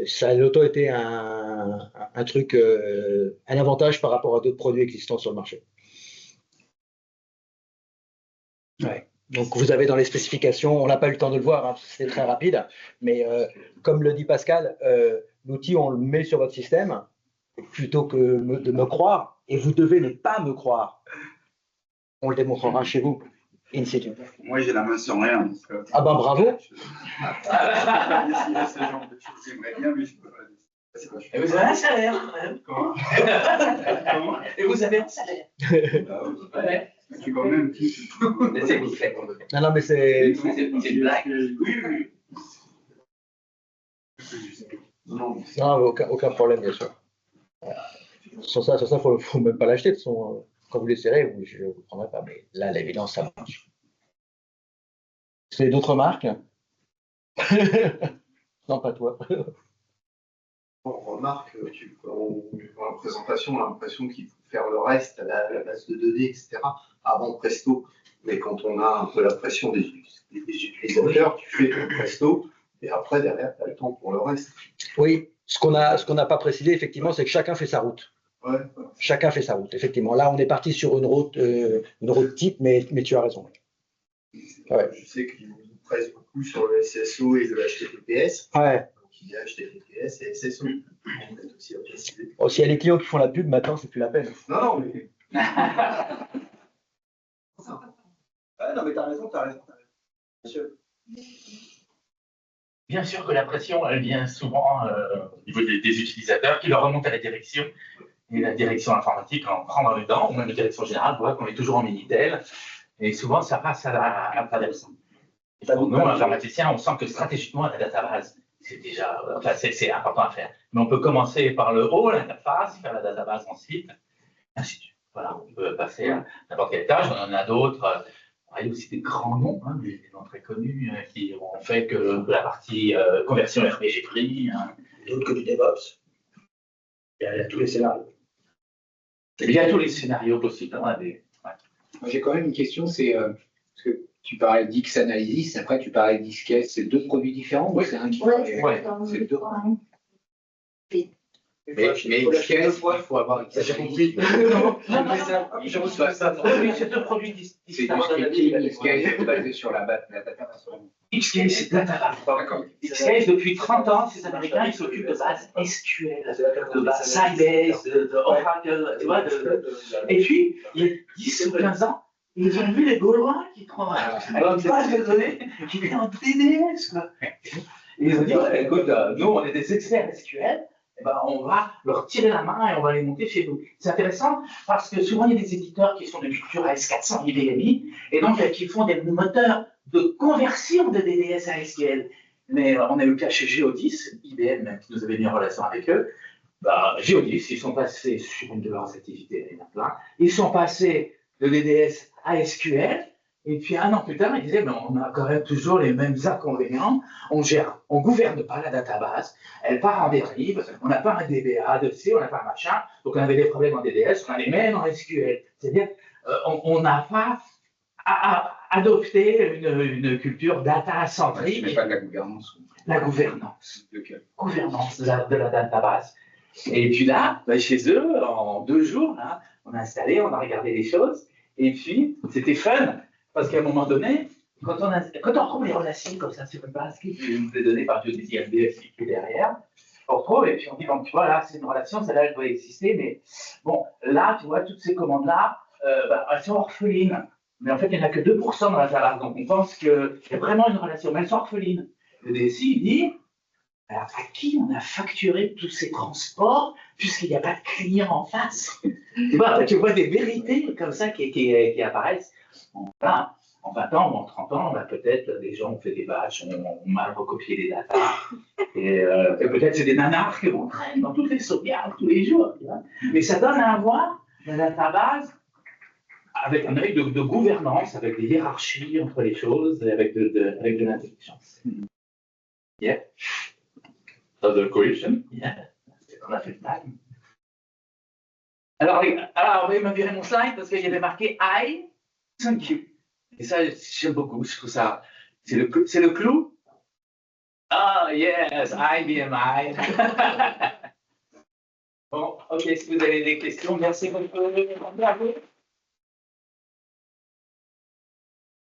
D: ça a longtemps été un truc, un avantage par rapport à d'autres produits existants sur le marché. Ouais. Donc vous avez dans les spécifications, on n'a pas eu le temps de le voir, hein, c'est très rapide, mais comme le dit Pascal, l'outil on le met sur votre système plutôt que de me croire, et vous devez ne pas me croire. On le démontrera chez vous, in situ.
E: Moi, j'ai la main sur rien.
D: Ah ben bravo.
E: Ce genre de choses, j'aimerais bien, mais je peux pas.
A: Et vous avez un salaire quand même.
E: Comment?
A: Et vous avez un salaire. Ouais.
E: C'est quand même plus.
D: Non, mais c'est
A: une blague.
E: Oui.
D: Non, aucun problème, bien sûr. Sur ça, faut même pas l'acheter. De toute façon, quand vous l'essayerez, je ne vous prendrai pas. Mais là, à l'évidence, ça marche. C'est d'autres marques? Non, pas toi.
F: On remarque, dans la présentation, on a l'impression qu'il faut faire le reste, la base de données, etc., avant Presto. Mais quand on a un peu la pression des utilisateurs, tu fais ton Presto, et après, derrière, tu as le temps pour le reste.
D: Oui, ce qu'on n'a pas précisé, effectivement, c'est que chacun fait sa route.
F: Ouais.
D: Chacun fait sa route, effectivement. Là, on est parti sur une route type, mais tu as raison. Ouais.
F: Je sais qu'ils nous pressent beaucoup sur le SSO et le HTTPS.
D: Ouais.
F: Il y a HTTPS et SSO. Aussi à préciser.
D: Oh, s'il y a les clients qui font la pub, maintenant, c'est plus la peine.
F: Non, mais.
D: Non, mais t'as raison. Bien sûr.
A: Bien sûr que la pression, elle vient souvent au niveau des utilisateurs qui leur remontent à la direction. Et la direction informatique en prend dans les dents, ou même la direction générale, voit qu'on est toujours en Minitel. Et souvent, ça passe à travers ça. Pour nous, informaticiens, on sent que stratégiquement, la database, c'est déjà, c'est important à faire. Mais on peut commencer par le haut, l'interface, faire la database ensuite, ainsi de suite. Voilà, on peut passer à n'importe quelle tâche. On en a d'autres. Il y a aussi des grands noms, hein, des noms très connus, qui ont fait que la partie conversion RPG pris. Hein.
D: D'autres que du DevOps. Il y a tous les scénarios.
A: Il y a tous les scénarios possibles. On a des...
G: Moi, j'ai quand même une question, c'est parce que tu parlais d'X Analysis, après tu parlais d'Xcase, c'est deux produits différents ou c'est un qui
A: Ouais.
G: C'est deux. Mais Xcase, il faut avoir X Analysis.
A: Non, je reçois ça. C'est deux produits distincts.
G: C'est du scripting, Xcase est basé sur la database.
A: Xcase, c'est database.
G: D'accord.
A: Xcase, depuis 30 ans, ces Américains, ils s'occupent de bases SQL, de bases Sybase, de Oracle, tu vois. Et puis, il y a 10 ou 15 ans, ils ont vu les Gaulois qui prennent une base de données qui est en DDS, quoi. Et ils ont dit, ouais, écoute, nous, on est des experts SQL. Eh ben, on va leur tirer la main et on va les monter chez nous. C'est intéressant parce que souvent il y a des éditeurs qui sont de culture AS400, IBMI, et donc qui font des moteurs de conversion de DDS à SQL. Mais on a eu le cas chez Geodis, IBM même, qui nous avait mis en relation avec eux. Geodis, ils sont passés sur une de leurs activités, il y en a plein. Ils sont passés de DDS à SQL. Et puis un an plus tard, ils disaient, mais on a quand même toujours les mêmes inconvénients. On gouverne pas la database, elle part en dérive, on n'a pas un DBA dessus, on n'a pas un machin, donc on avait des problèmes en DDS, on a les mêmes en SQL. C'est-à-dire, on n'a pas adopté une culture data-centrique.
G: Mais pas de la gouvernance.
A: La gouvernance.
G: De quel?
A: Gouvernance de la database. Et puis là, chez eux, en 2 jours, là, on a installé, on a regardé les choses, et puis c'était fun. Parce qu'à un moment donné, quand on retrouve les relations comme ça sur une base qui est donnée par Geodis ILB qui est derrière, on retrouve et puis on dit, donc tu vois, là, c'est une relation, celle-là, elle doit exister, mais bon, là, tu vois, toutes ces commandes-là, elles sont orphelines. Mais en fait, il n'y en a que 2% dans la database, donc on pense qu'il y a vraiment une relation, mais elles sont orphelines. Le DSI, il dit, alors à qui on a facturé tous ces transports puisqu'il n'y a pas de client en face? Tu vois des vérités comme ça qui apparaissent. Voilà. en 20 ans ou en 30 ans, bah, peut-être les gens ont fait des batchs, ont mal recopié les datas, et peut-être c'est des nanars qui entraînent dans toutes les sauvegardes tous les jours. Tu vois. Mais ça donne à avoir une database avec un œil de gouvernance, avec des hiérarchies entre les choses, et avec de l'intelligence. Yeah. Other question? Yeah. On a fait le time. Alors, veuillez me virer mon slide parce qu'il y avait marqué I, thank you. Et ça, j'aime beaucoup. Je trouve ça, c'est le clou. Ah, yes, IBMI. Bon, ok, si vous avez des questions, merci beaucoup.